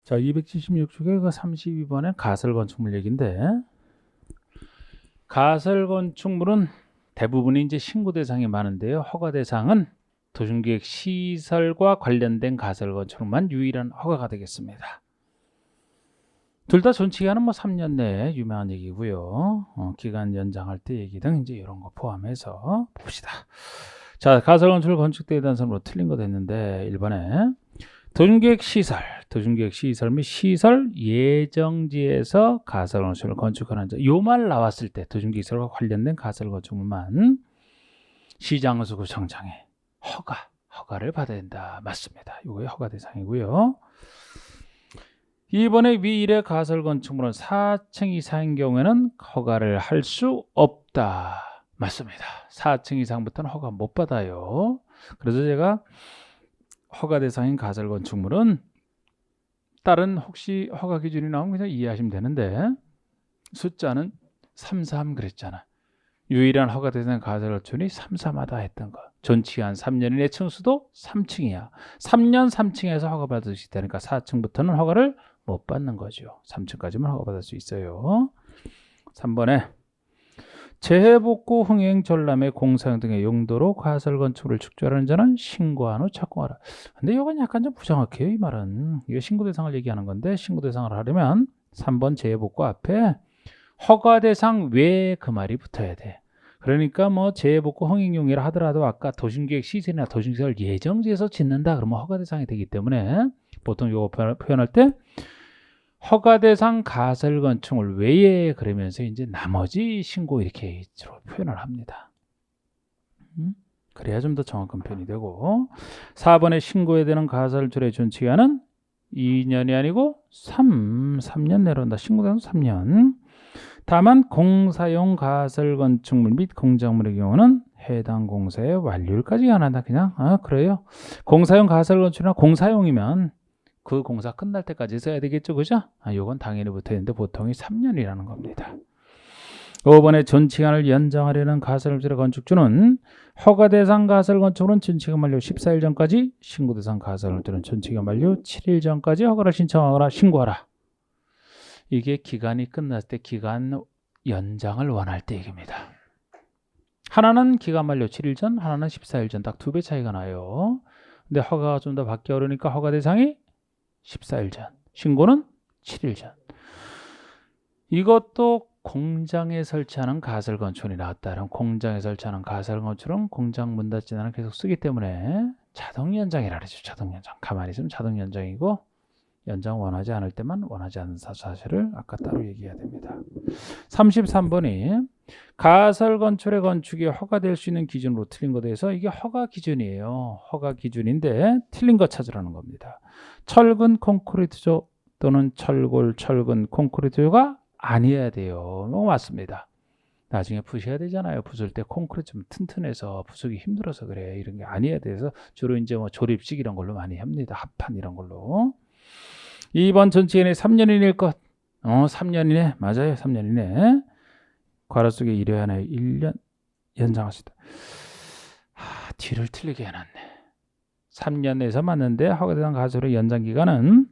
자, 276쪽에 32번에 가설 건축물 얘기인데, 가설 건축물은 대부분이 이제 신고 대상이 많은데요. 허가 대상은 도심계획 시설과 관련된 가설 건축물만 유일한 허가가 되겠습니다. 둘 다 존치기간은 3년 내에 유명한 얘기고요. 기간 연장할 때 얘기 등 이제 이런 거 포함해서 봅시다. 자, 가설 건축을 건축대에 대한 선으로 틀린 거 됐는데 1번에 도심계획 시설 및 시설 예정지에서 가설 건축을 건축하는 자. 요 말 나왔을 때 도심계획 시설과 관련된 가설 건축물만 시장수 구청장에 허가를 받아야 된다. 맞습니다. 요게 허가 대상이고요. 이번에 위일의 가설 건축물은 4층 이상인 경우에는 허가를 할 수 없다. 맞습니다. 4층 이상부터는 허가 못 받아요. 그래서 제가 허가 대상인 가설 건축물은 다른 혹시 허가 기준이 나오면 그냥 이해하시면 되는데 숫자는 33 그랬잖아. 유일한 허가 대상 가설 건축물이 33하다 했던 거. 존치기한 3년 이내 층수도 3층이야. 3년 3층에서 허가받을 수 있다니까 4층부터는 허가를 못 받는 거죠. 3층까지만 허가받을 수 있어요. 3번에 재해복구 흥행 전람회 공사용 등의 용도로 가설 건축을 축조하는 자는 신고한 후 착공하라. 근데 이건 약간 좀 부정확해요. 이 말은 이거 신고 대상을 얘기하는 건데 신고 대상을 하려면 3번 재해복구 앞에 허가 대상 외에 그 말이 붙어야 돼. 그러니까 재해복구 흥행용이라 하더라도 아까 도심계획 시설이나 도심시설 예정지에서 짓는다 그러면 허가 대상이 되기 때문에 보통 이거 표현할 때 허가 대상 가설 건축물 외에 그러면서 이제 나머지 신고 이렇게 표현을 합니다. 그래야 좀 더 정확한 표현이 되고 4번에 신고해야 되는 가설줄의 존치기간은 2년이 아니고 3년 내려온다. 신고되는 3년. 다만 공사용 가설 건축물 및 공작물의 경우는 해당 공사의 완료일까지 안 한다. 그냥 그래요. 공사용 가설 건축이나 공사용이면 그 공사 끝날 때까지 써야 되겠죠, 그죠? 요건 당연히 붙어 있는데 보통이 3년이라는 겁니다. 5번에 존치기간을 연장하려는 가설 건축주는 허가 대상 가설 건축물은 존치기간 만료 14일 전까지, 신고 대상 가설 건축물은 존치기간 만료 7일 전까지 허가를 신청하거나 신고하라. 이게 기간이 끝났을 때 기간 연장을 원할 때 얘기입니다. 하나는 기간 만료 7일 전, 하나는 14일 전. 딱 2배 차이가 나요. 근데 허가가 좀 더 받기 어려우니까 허가 대상이 14일 전, 신고는 7일 전. 이것도 공장에 설치하는 가설 건축물이 나왔다면 공장에 설치하는 가설 건축은 공장 문 닫지 않아 계속 쓰기 때문에 자동 연장이라 그러죠. 자동 연장. 가만히 있으면 자동 연장이고 연장 원하지 않을 때만 원하지 않는 사실을 아까 따로 얘기해야 됩니다. 33번이 가설 건축의 건축이 허가될 수 있는 기준으로 틀린 것에 대해서 이게 허가 기준이에요. 허가 기준인데 틀린 거 찾으라는 겁니다. 철근 콘크리트조 또는 철근 콘크리트조가 아니어야 돼요. 맞습니다. 나중에 부셔야 되잖아요. 부술 때 콘크리트 좀 튼튼해서 부수기 힘들어서 그래. 이런 게 아니어야 돼서 주로 이제 조립식 이런 걸로 많이 합니다. 합판 이런 걸로. 2번 전치기간이 3년 이내일 것. 3년 이내. 맞아요. 3년 이내. 괄호 속에 이래 하나에 1년 연장할 수 있다. 뒤를 틀리게 해놨네. 3년 내에서 맞는데 허가대상 가설의 연장 기간은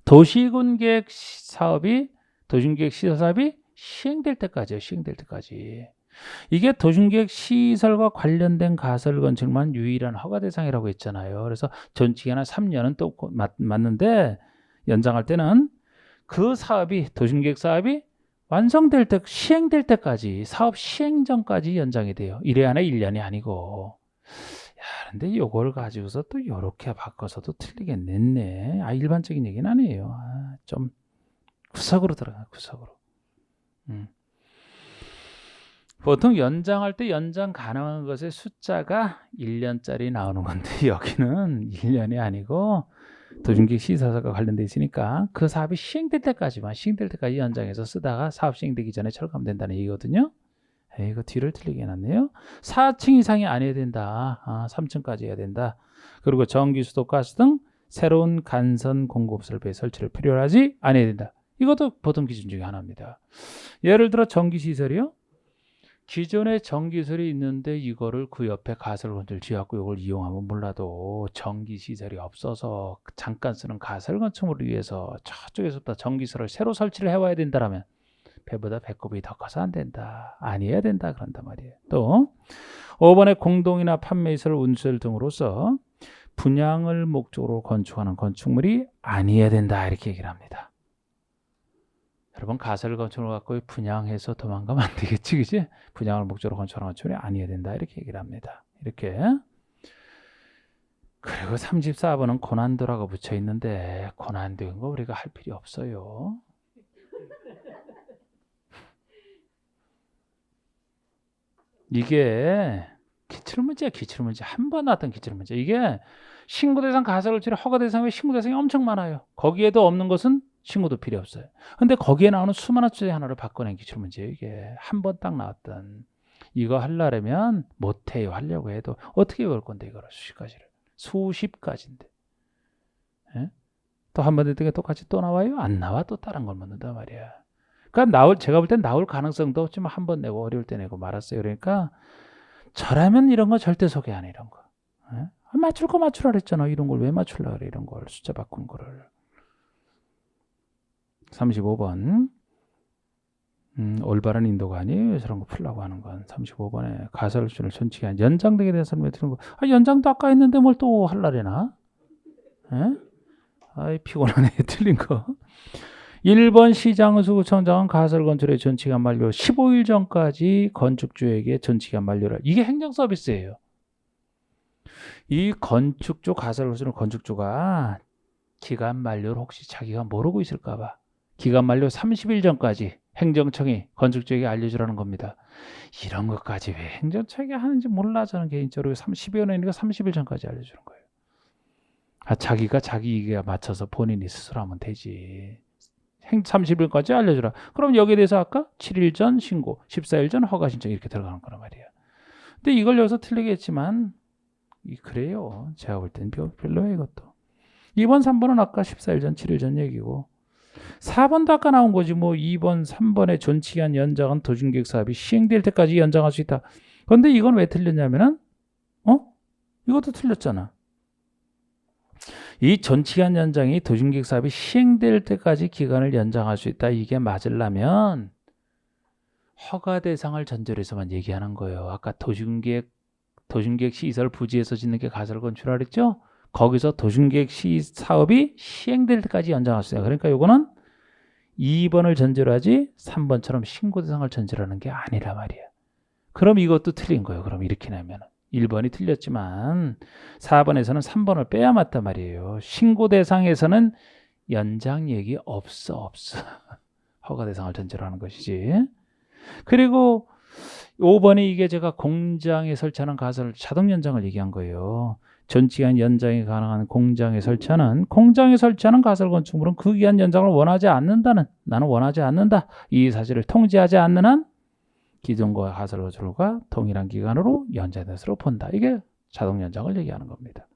도시군계획 사업이 도심계획 시설 사업이 시행될 때까지예요. 시행될 때까지. 이게 도심계획 시설과 관련된 가설 건축만 유일한 허가 대상이라고 했잖아요. 그래서 전치기간 3년은 또 맞는데 연장할 때는 그 사업이 도심계획 사업이 완성될 때 시행될 때까지 사업 시행 전까지 연장이 돼요. 1회 하나 1년이 아니고. 근데 이걸 가지고서 또 이렇게 바꿔서도 틀리게 냈네. 일반적인 얘기는 아니에요. 좀 구석으로 들어가. 구석으로. 보통 연장할 때 연장 가능한 것의 숫자가 1년짜리 나오는 건데 여기는 1년이 아니고 도심계획 시설과 관련돼 있으니까 그 사업이 시행될 때까지 연장해서 쓰다가 사업 시행되기 전에 철거하면 된다는 얘기거든요. 이거 뒤를 틀리게 해놨네요. 4층 이상이 아니어야 된다. 3층까지 해야 된다. 그리고 전기, 수도, 가스 등 새로운 간선 공급 설비의 설치를 필요로 하지 않아야 된다. 이것도 보통 기준 중에 하나입니다. 예를 들어 전기 시설이요. 기존에 전기설이 있는데 이거를 그 옆에 가설건축을 지었고 이걸 이용하면 몰라도 전기시설이 없어서 잠깐 쓰는 가설건축물을 위해서 저쪽에서부터 전기설을 새로 설치를 해와야 된다라면 배보다 배꼽이 더 커서 안 된다. 아니어야 된다. 그런단 말이에요. 또 5번에 공동이나 판매시설, 운수설 등으로서 분양을 목적으로 건축하는 건축물이 아니어야 된다. 이렇게 얘기를 합니다. 여러분 가설 건축을 갖고 분양해서 도망가면 안 되겠지, 그지? 분양을 목적으로 건축하는 건축물이 아니어야 된다 이렇게 얘기를 합니다. 이렇게. 그리고 34번은 고난도라고 붙여 있는데 고난도인 거 우리가 할 필요 없어요. 이게 기출문제야, 기출문제. 한 번 나왔던 기출문제. 이게 신고대상 가설건축의 허가대상에 신고대상이 엄청 많아요. 거기에도 없는 것은 신고도 필요 없어요. 근데 거기에 나오는 수많은 주제 하나를 바꿔낸 기출문제예요. 이게 한 번 딱 나왔던. 이거 하려면 못해요. 하려고 해도 어떻게 외울 건데 이거를 수십 가지인데. 예? 또 한 번 됐던 게 똑같이 또 나와요? 안 나와. 또 다른 걸 묻는단 말이야. 그러니까 제가 볼 땐 나올 가능성도 없지만 한 번 내고 어려울 때 내고 말았어요. 그러니까 저라면 이런 거 절대 소개 안 해. 이런 거. 예? 맞출 거 맞추라 그랬잖아. 이런 걸 왜 맞추려고 그래. 이런 걸 숫자 바꾼 거를. 35번 올바른 인도가 아니에요. 저런 거 풀라고 하는 건. 35번에 가설수를 전치기한 연장 등에 대한 설명을 드리는 거. 연장도 아까 했는데 뭘 또 할라래나? 예? 아이 피곤하네. 틀린 거. 1번 시장수구청장은 가설건축의 전치기한 만료 15일 전까지 건축주에게 전치기한 만료를. 이게 행정 서비스예요. 이 건축주 가설건축은 건축주가 기간 만료를 혹시 자기가 모르고 있을까 봐 기간 만료 30일 전까지 행정청이 건축주에게 알려주라는 겁니다. 이런 것까지 왜 행정청이 하는지 몰라. 저는 개인적으로 12월 내니까 30일 전까지 알려주는 거예요. 자기가 자기 이익에 맞춰서 본인이 스스로 하면 되지. 30일까지 알려주라. 그럼 여기에 대해서 아까 7일 전 신고, 14일 전 허가 신청 이렇게 들어가는 거란 말이에요. 근데 이걸 여기서 틀리겠지만 그래요. 제가 볼 땐 별로예요. 이것도. 2번, 3번은 아까 14일 전, 7일 전 얘기고 4번도 아까 나온 거지. 뭐 2번, 3번의 존치기한 연장은 도중계획 사업이 시행될 때까지 연장할 수 있다. 그런데 이건 왜 틀렸냐면은 이것도 틀렸잖아. 이 존치기한 연장이 도중계획 사업이 시행될 때까지 기간을 연장할 수 있다. 이게 맞으려면 허가 대상을 전제로 해서만 얘기하는 거예요. 아까 도중계획 시설 부지에서 짓는 게 가설건축이라 그랬죠? 거기서 도중계획 사업이 시행될 때까지 연장할 수 있어요. 그러니까 이거는 2번을 전제로 하지 3번처럼 신고 대상을 전제로 하는 게 아니라 말이야. 그럼 이것도 틀린 거예요. 그럼 이렇게 내면 1번이 틀렸지만 4번에서는 3번을 빼야 맞단 말이에요. 신고 대상에서는 연장 얘기 없어. 허가 대상을 전제로 하는 것이지. 그리고 5번이 이게 제가 공장에 설치하는 가설 자동 연장을 얘기한 거예요. 전기한 연장이 가능한 공장에 설치하는 가설 건축물은 그 기한 연장을 나는 원하지 않는다. 이 사실을 통지하지 않는 한 기존과 가설 건축물과 동일한 기간으로 연장된 것으로 본다. 이게 자동 연장을 얘기하는 겁니다.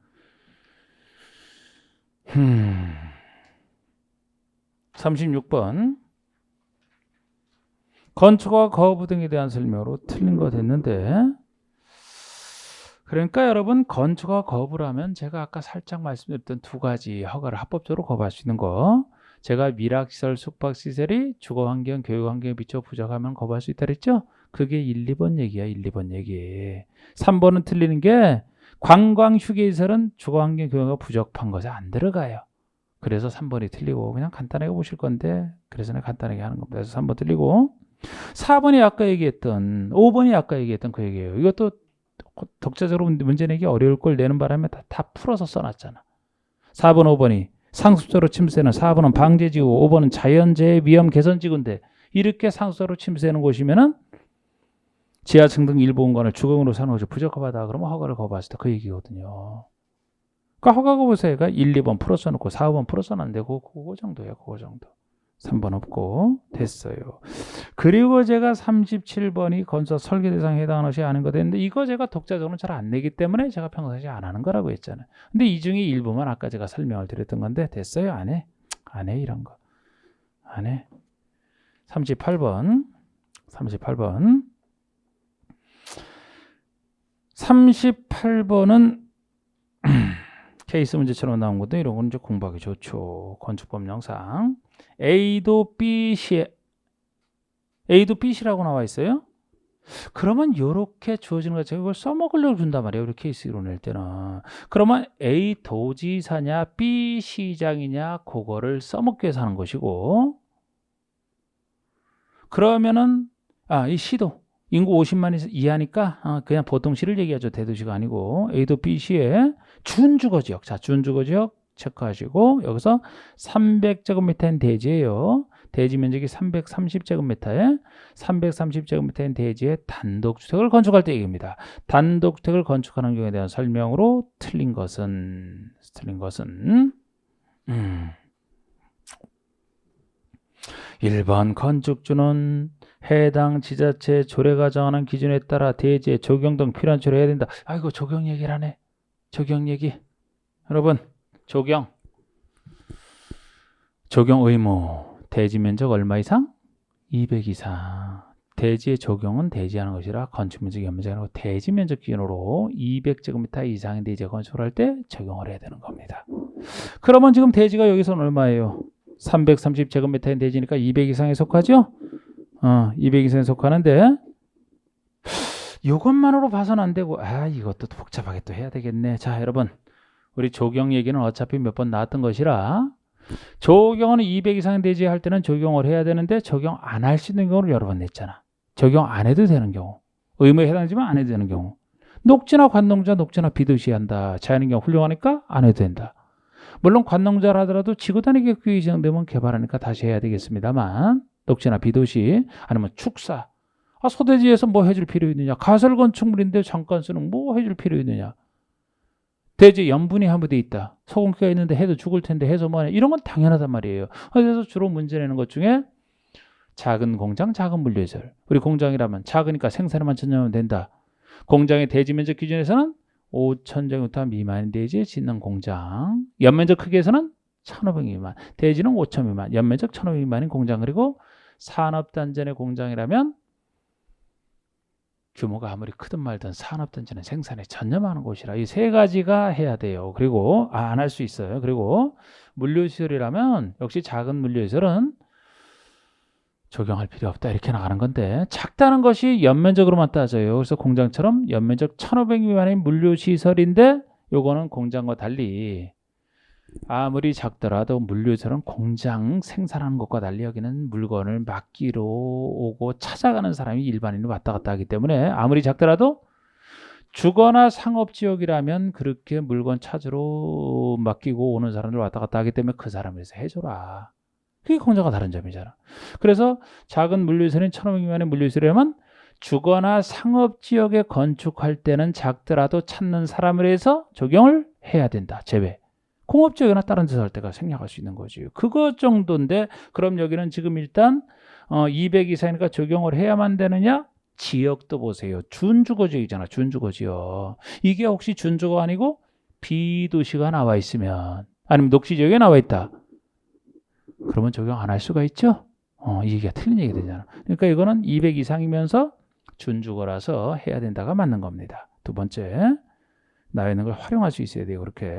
36번 건축허가 거부 등에 대한 설명으로 틀린 거 됐는데, 그러니까 여러분 건축허가 거부라면 제가 아까 살짝 말씀드렸던 두 가지 허가를 합법적으로 거부할 수 있는 거, 제가 밀학시설, 숙박시설이 주거환경, 교육환경에 비춰 부족하면 거부할 수 있다 그랬죠? 그게 1, 2번 얘기야. 1, 2번 얘기. 3번은 틀리는 게 관광휴게시설은 주거환경, 교육가 부족한 것에 안 들어가요. 그래서 3번이 틀리고, 그냥 간단하게 보실 건데 그래서 내가 간단하게 하는 겁니다. 그래서 3번 틀리고 4번이 아까 얘기했던 5번이 아까 얘기했던 그 얘기예요. 이것도 독자적으로 문제 내기 어려울 걸 내는 바람에 다 풀어서 써놨잖아. 4번, 5번이 상습적으로 침수되는, 4번은 방제지구, 5번은 자연재해 위험 개선지구인데 이렇게 상습적으로 침수되는 곳이면은 지하층 등 일부 공간을 주거용으로 사는 것이 부적합하다. 그러면 허가를 거부할 수 있다. 그 얘기거든요. 그러니까 허가 거부세가 1, 2번 풀어 써놓고 4, 5번 풀어 써놨는데 그거 정도예요. 그거 정도. 3번 없고 됐어요. 그리고 제가 37번이 건설 설계 대상에 해당하는 것이 아닌 거 됐는데 이거 제가 독자적으로는 잘 안 내기 때문에 제가 평상시에 안 하는 거라고 했잖아요. 근데 이 중에 일부만 아까 제가 설명을 드렸던 건데 됐어요? 안 해? 안 해 이런 거. 안 해. 38번 38번은 케이스 문제처럼 나온 건데 이런 건 이제 공부하기 좋죠. 건축법령상 A도 BC라고 나와 있어요. 그러면 이렇게 주어지는 거 제가 이걸 써먹으려고 준단 말이에요. 우리 케이스로 낼 때는. 그러면 A 도지사냐 B 시장이냐 그거를 써먹기 위해서 하는 것이고, 그러면은 이 시도 인구 50만 이하니까 그냥 보통 시를 얘기하죠. 대도시가 아니고 A도 B시의 준주거지역. 자, 준주거지역 체크하시고 여기서 300제곱미터인 대지예요. 대지 면적이 330제곱미터에 330제곱미터인 대지에 단독주택을 건축할 때 얘기입니다. 단독주택을 건축하는 경우에 대한 설명으로 틀린 것은 1번 건축주는 해당 지자체 조례가 정하는 기준에 따라 대지에 적용 등 필요한 처리를 해야 된다. 아이고, 적용 얘기를 하네. 적용 얘기. 여러분, 적용 의무. 대지 면적 얼마 이상? 200 이상. 대지의 적용은 대지하는 것이라 건축면적, 연면적이라고 대지 면적 기준으로 200제곱미터 이상의 대지에 건축을 할 때 적용을 해야 되는 겁니다. 그러면 지금 대지가 여기서는 얼마예요? 330제곱미터인 대지니까 200 이상에 속하죠? 200 이상에 속하는데 이것만으로 봐서는 안 되고 이것도 복잡하게 또 해야 되겠네. 자, 여러분, 우리 조경 얘기는 어차피 몇 번 나왔던 것이라 조경은 200 이상 대지에 할 때는 적용을 해야 되는데 적용 안 할 수 있는 경우를 여러 번 냈잖아. 적용 안 해도 되는 경우, 의무에 해당하지만 안 해도 되는 경우, 녹지나 관농자, 녹지나 비도시 한다. 자연인 경우 훌륭하니까 안 해도 된다. 물론 관농자라 하더라도 지구단위 계획이 지정되면 개발하니까 다시 해야 되겠습니다만, 녹지나 비도시 아니면 축사, 소대지에서 뭐 해줄 필요 있느냐, 가설건축물인데 잠깐 쓰는 뭐 해줄 필요 있느냐, 대지 염분이 함유돼 있다, 소금기가 있는데 해도 죽을 텐데 해서 뭐하냐, 이런 건 당연하단 말이에요. 그래서 주로 문제 내는 것 중에 작은 공장, 작은 물류시설. 우리 공장이라면 작으니까 생산에만 전념하면 된다. 공장의 대지 면적 기준에서는 5,000제곱미터 미만인 대지에 짓는 공장, 연면적 크기에서는 1,500 미만, 대지는 5,000 미만, 연면적 1,500 미만인 공장, 그리고 산업단지의 공장이라면 규모가 아무리 크든 말든 산업단지는 생산에 전념하는 곳이라 이 세 가지가 해야 돼요. 그리고 안 할 수 있어요. 그리고 물류시설이라면 역시 작은 물류시설은 적용할 필요 없다 이렇게 나가는 건데, 작다는 것이 연면적으로만 따져요. 그래서 공장처럼 연면적 1,500 미만인 물류시설인데 요거는 공장과 달리 아무리 작더라도 물류시설은 공장 생산하는 것과 달리 여기는 물건을 맡기로 오고 찾아가는 사람이 일반인이 왔다 갔다 하기 때문에 아무리 작더라도 주거나 상업지역이라면 그렇게 물건 찾으러 맡기고 오는 사람들 왔다 갔다 하기 때문에 그 사람을 위해서 해줘라. 그게 공장과 다른 점이잖아. 그래서 작은 물류시설인 1,500 미만의 물류시설이라면 주거나 상업지역에 건축할 때는 작더라도 찾는 사람을 해서 적용을 해야 된다. 제외. 공업지역이나 다른 데서 할 때가 생략할 수 있는 거지. 그거 정도인데 그럼 여기는 지금 일단 200 이상이니까 적용을 해야만 되느냐? 지역도 보세요. 준주거지역이잖아. 준주거지역. 이게 혹시 준주거 아니고 비도시가 나와 있으면, 아니면 녹지지역에 나와 있다, 그러면 적용 안 할 수가 있죠. 이 얘기가 틀린 얘기 되잖아. 그러니까 이거는 200 이상이면서 준주거라서 해야 된다가 맞는 겁니다. 두 번째, 나와 있는 걸 활용할 수 있어야 돼요. 그렇게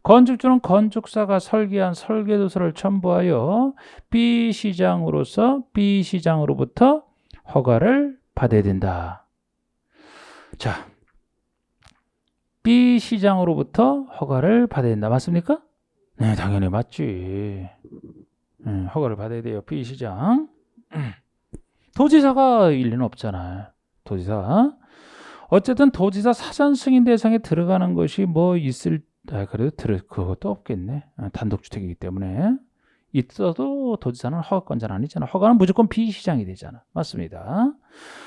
건축주는 건축사가 설계한 설계도서를 첨부하여 B 시장으로부터 허가를 받아야 된다. 자, B 시장으로부터 허가를 받아야 된다. 맞습니까? 네, 당연히 맞지. 허가를 받아야 돼요. B 시장. 도지사가 일리는 없잖아요. 도지사. 어쨌든 도지사 사전 승인 대상에 들어가는 것이 뭐 있을, 그래도 그것도 없겠네. 단독주택이기 때문에. 있어도 도지사는 허가권자는 아니잖아. 허가는 무조건 비시장이 되잖아. 맞습니다.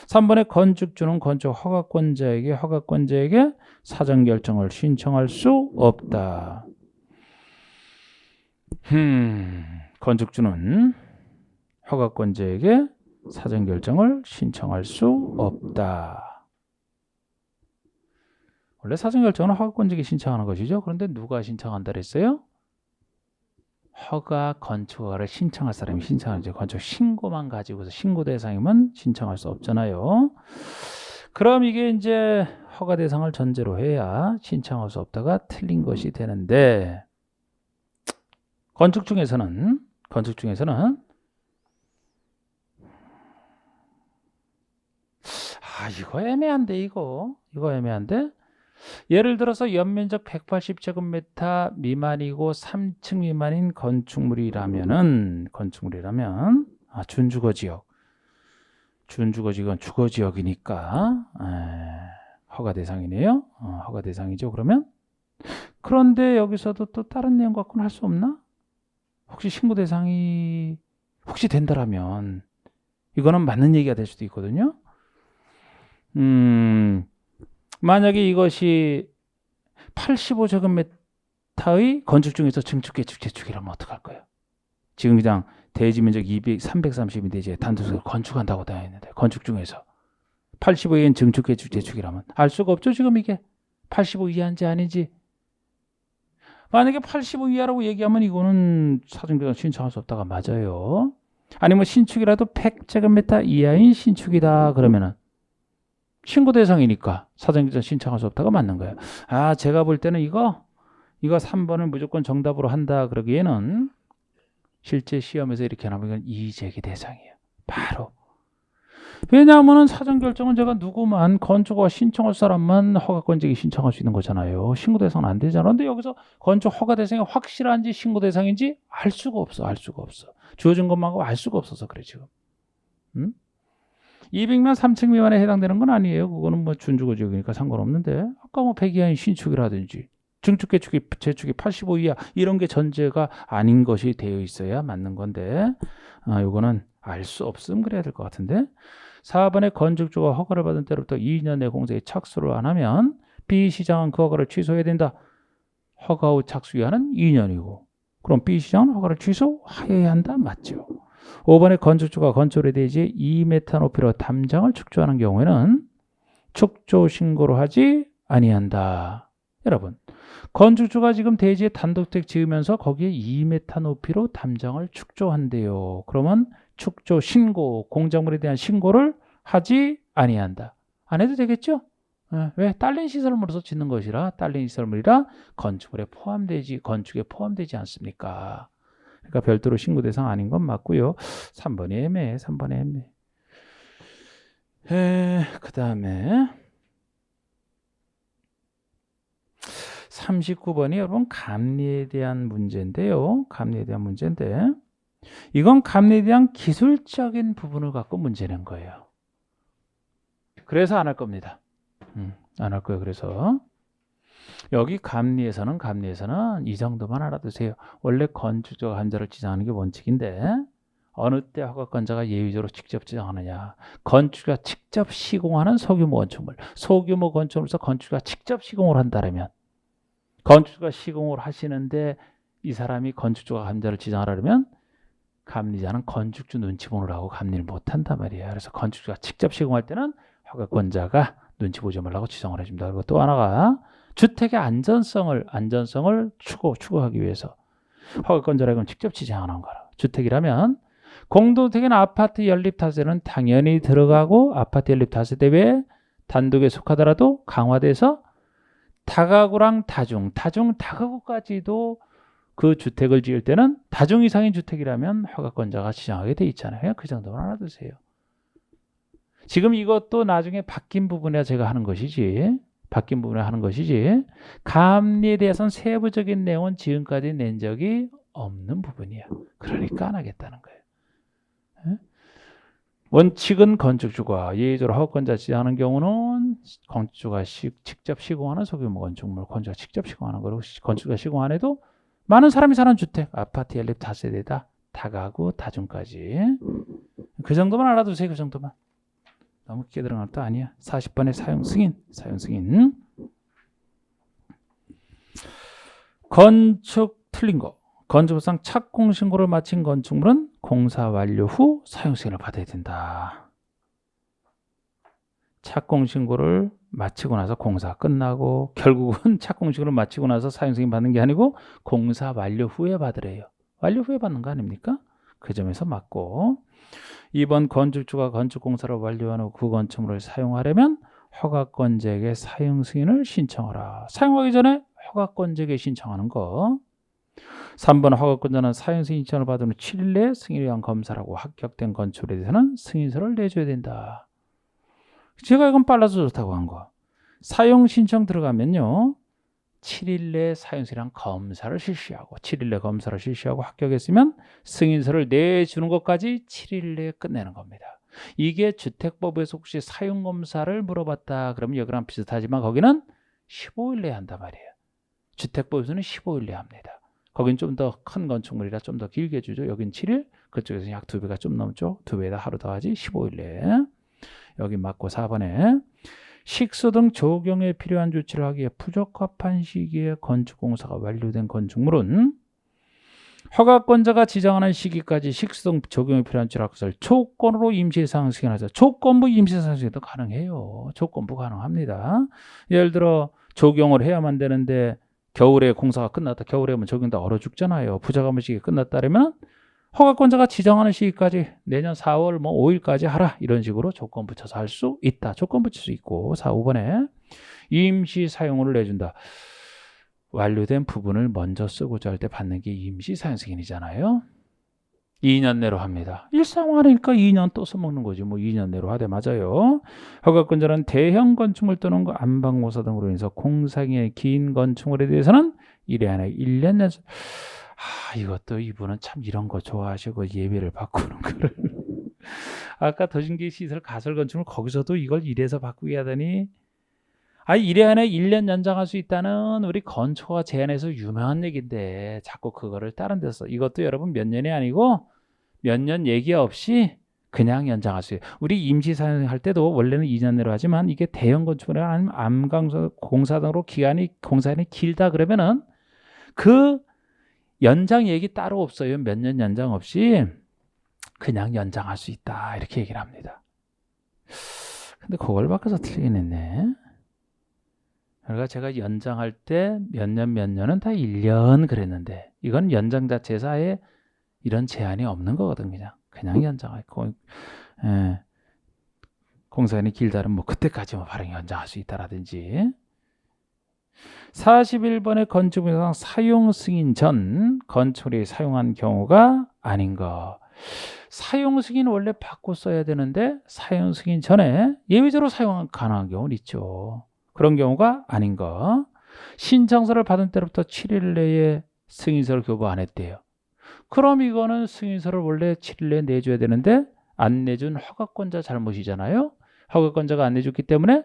3번에 건축주는 건축 허가권자에게 사전 결정을 신청할 수 없다. 건축주는 허가권자에게 사전 결정을 신청할 수 없다. 원래 사전 결정은 허가권자에게 신청하는 것이죠. 그런데 누가 신청한다 그랬어요? 허가 건축허가를 신청할 사람이 신청하죠. 건축 신고만 가지고서 신고 대상이면 신청할 수 없잖아요. 그럼 이게 이제 허가 대상을 전제로 해야 신청할 수 없다가 틀린 것이 되는데 건축 중에서는 이거 애매한데 이거 애매한데 예를 들어서 연면적 180제곱미터 미만이고 3층 미만인 건축물이라면 준주거지역은 주거지역이니까 허가 대상이네요. 허가 대상이죠. 그런데 여기서도 또 다른 내용 갖고는 할 수 없나? 혹시 신고 대상이 혹시 된다라면 이거는 맞는 얘기가 될 수도 있거든요. 만약에 이것이 85제곱미터의 건축 중에서 증축, 개축, 재축이라면 어떡할 거예요? 지금 그냥 대지 면적 330인 대지에 단독으로 건축한다고 되어 있는데 건축 중에서 85인 증축, 개축, 재축이라면 알 수가 없죠. 지금 이게 85 이하인지 아닌지. 만약에 85 이하라고 얘기하면 이거는 사전교정 신청할 수 없다가 맞아요. 아니면 신축이라도 100제곱미터 이하인 신축이다 그러면은 신고 대상이니까 사전교정 신청할 수 없다가 맞는 거예요. 제가 볼 때는 이거 3번을 무조건 정답으로 한다 그러기에는 실제 시험에서 이렇게 나오면 이건 이의제기 대상이에요. 바로. 왜냐하면 사전결정은 제가 누구만 건축허가 신청할 사람만 허가권자에게 신청할 수 있는 거잖아요. 신고 대상은 안 되잖아. 근데 여기서 건축 허가 대상이 확실한지 신고 대상인지 알 수가 없어. 주어진 것만 하고 알 수가 없어서 그래 지금. 200면 3층 미만에 해당되는 건 아니에요. 그거는 뭐 준주거지역이니까 상관없는데 아까 뭐 100 이하인 신축이라든지 증축, 개축이, 재축이 85 이하 이런 게 전제가 아닌 것이 되어 있어야 맞는 건데 이거는 알 수 없음 그래야 될 것 같은데 4번에 건축주가 허가를 받은 때로부터 2년 내 공사에 착수를 안 하면 B시장은 그 허가를 취소해야 된다. 허가 후 착수 기한은 2년이고 그럼 B시장은 허가를 취소해야 한다. 맞죠? 5번에 건축주가 건축에 대해 2m 높이로 담장을 축조하는 경우에는 축조 신고를 하지 아니한다. 여러분, 건축주가 지금 대지에 단독주택 지으면서 거기에 2m 높이로 담장을 축조한대요. 그러면 축조 신고, 공작물에 대한 신고를 하지 아니한다. 안 해도 되겠죠? 왜? 딸린 시설물로서 짓는 것이라 딸린 시설물이라 건축에 포함되지 않습니까? 그러니까 별도로 신고 대상 아닌 건 맞고요. 3번이 애매해. 그 다음에 39번이 여러분 감리에 대한 문제인데요. 이건 감리에 대한 기술적인 부분을 갖고 문제 낸 거예요. 그래서 안 할 겁니다. 안 할 거예요. 그래서 여기 감리에서는 이 정도만 알아두세요. 원래 건축적 한자를 지정하는 게 원칙인데 어느 때 허가권자가 예외적으로 직접 지정하느냐. 건축주가 직접 시공하는 소규모 건축물로서 건축주가 직접 시공을 한다면 건축주가 시공을 하시는데 이 사람이 건축주가 감자를 지정하려면 감리자는 건축주 눈치 보느라고 감리를 못한단 말이에요. 그래서 건축주가 직접 시공할 때는 허가권자가 눈치 보지 말라고 지정을 해줍니다. 그리고 또 하나가 주택의 안전성을 추구하기 위해서 허가권자라고 직접 지정하는 거라. 주택이라면 공동택이나 아파트 연립다세는 당연히 들어가고 아파트 연립다세 외에 단독에 속하더라도 강화돼서 다가구랑 다가구까지도 그 주택을 지을 때는 다중 이상인 주택이라면 허가권자가 지정하게 돼 있잖아요. 그냥 그 정도만 알아두세요. 지금 이것도 나중에 바뀐 부분에 제가 하는 것이지 감리에 대해서는 세부적인 내용은 지금까지 낸 적이 없는 부분이야. 그러니까 안 하겠다는 거예요. 원칙은 건축주가 예외적으로 허가권자 지정하는 경우는 건축주가 직접 시공하는 소규모 건축물, 건축주가 직접 시공하는 거로 건축주가 시공 안 해도 많은 사람이 사는 주택, 아파트 연립 다세대다, 다가구, 다중까지 그 정도만 알아두세요. 그 정도만. 너무 깊게 들어갈 것도 아니야. 40번의 사용 승인. 건축 틀린 거. 건축법상 착공 신고를 마친 건축물은 공사 완료 후 사용 승인을 받아야 된다. 착공 신고를 마치고 나서 공사 끝나고 결국은 착공 신고를 마치고 나서 사용 승인 받는 게 아니고 공사 완료 후에 받으래요. 완료 후에 받는 거 아닙니까? 그 점에서 맞고 2번 건축주가 건축공사를 완료한 후 그 건축물을 사용하려면 허가권자에게 사용 승인을 신청하라. 사용하기 전에 허가권자에게 신청하는 거. 3번 허가권자는 사용 승인 신청을 받은 후 7일 내에 승인을 위한 검사를 하고 합격된 건축물에 대해서는 승인서를 내줘야 된다. 제가 이건 빨라서 좋다고 한 거. 사용 신청 들어가면요. 7일 내에 사용 승인한 검사를 실시하고 7일 내 검사를 실시하고 합격했으면 승인서를 내주는 것까지 7일 내에 끝내는 겁니다. 이게 주택법에서 혹시 사용 검사를 물어봤다 그러면 여기랑 비슷하지만 거기는 15일 내에 한단 말이에요. 주택법에서는 15일 내에 합니다. 거긴 좀 더 큰 건축물이라 좀 더 길게 주죠. 여긴 7일, 그쪽에서 약 2배가 좀 넘죠. 2배에다 하루 더 하지. 15일 내에. 여기 맞고 4번에 식수 등 조경에 필요한 조치를 하기에 부적합한 시기에 건축공사가 완료된 건축물은 허가권자가 지정하는 시기까지 식수 등 조경에 필요한 조치를 할 것을 조건으로 임시사항 승인하자. 조건부 임시사항 승인도 가능해요. 조건부 가능합니다. 예를 들어 조경을 해야만 되는데 겨울에 공사가 끝났다. 겨울에 하면 조경 다 얼어 죽잖아요. 부적합한 시기에 끝났다면 허가권자가 지정하는 시기까지 내년 4월 5일까지 하라. 이런 식으로 조건 붙여서 할 수 있다. 조건 붙일 수 있고 4, 5번에 임시 사용을 내준다. 완료된 부분을 먼저 쓰고자 할 때 받는 게 임시 사용 승인이잖아요. 2년 내로 합니다. 일상화니까 2년 또 써먹는 거지. 2년 내로 하되 맞아요. 허가권자는 대형 건축물 또는 안방공사 등으로 인해서 공사기간이 긴 건축물에 대해서는 1회 안에 1년 연속. 이것도 이분은 참 이런 거 좋아하시고 예배를 바꾸는 거를. 아까 도심기 시설 가설 건축물 거기서도 이걸 1회에서 바꾸게 하더니 1회 안에 1년 연장할 수 있다는 우리 건축가 제안에서 유명한 얘기인데 자꾸 그거를 다른 데서 이것도 여러분 몇 년이 아니고 몇 년 얘기 없이 그냥 연장할 수 있어요. 우리 임시 사용할 때도 원래는 2년 내로 하지만 이게 대형 건축물이나 아니면 암강 공사 등으로 공사기간이 길다 그러면은 그 연장 얘기 따로 없어요. 몇 년 연장 없이 그냥 연장할 수 있다. 이렇게 얘기를 합니다. 근데 그걸 바꿔서 틀리긴 했네. 그러니까 제가 연장할 때 몇 년은 다 1년 그랬는데 이건 연장 자체에서 아예 이런 제한이 없는 거거든. 그냥 연장할 거. 공사기간이 길다면 그때까지 발행 연장할 수 있다라든지. 41번의 건축물상 사용 승인 전 건축물이 사용한 경우가 아닌 거. 사용 승인 원래 받고 써야 되는데 사용 승인 전에 예외적으로 사용 가능한 경우는 있죠. 그런 경우가 아닌 거. 신청서를 받은 때로부터 7일 내에 승인서를 교부 안 했대요. 그럼 이거는 승인서를 원래 7일 내에 내줘야 되는데 안 내준 허가권자 잘못이잖아요. 허가권자가 안 내줬기 때문에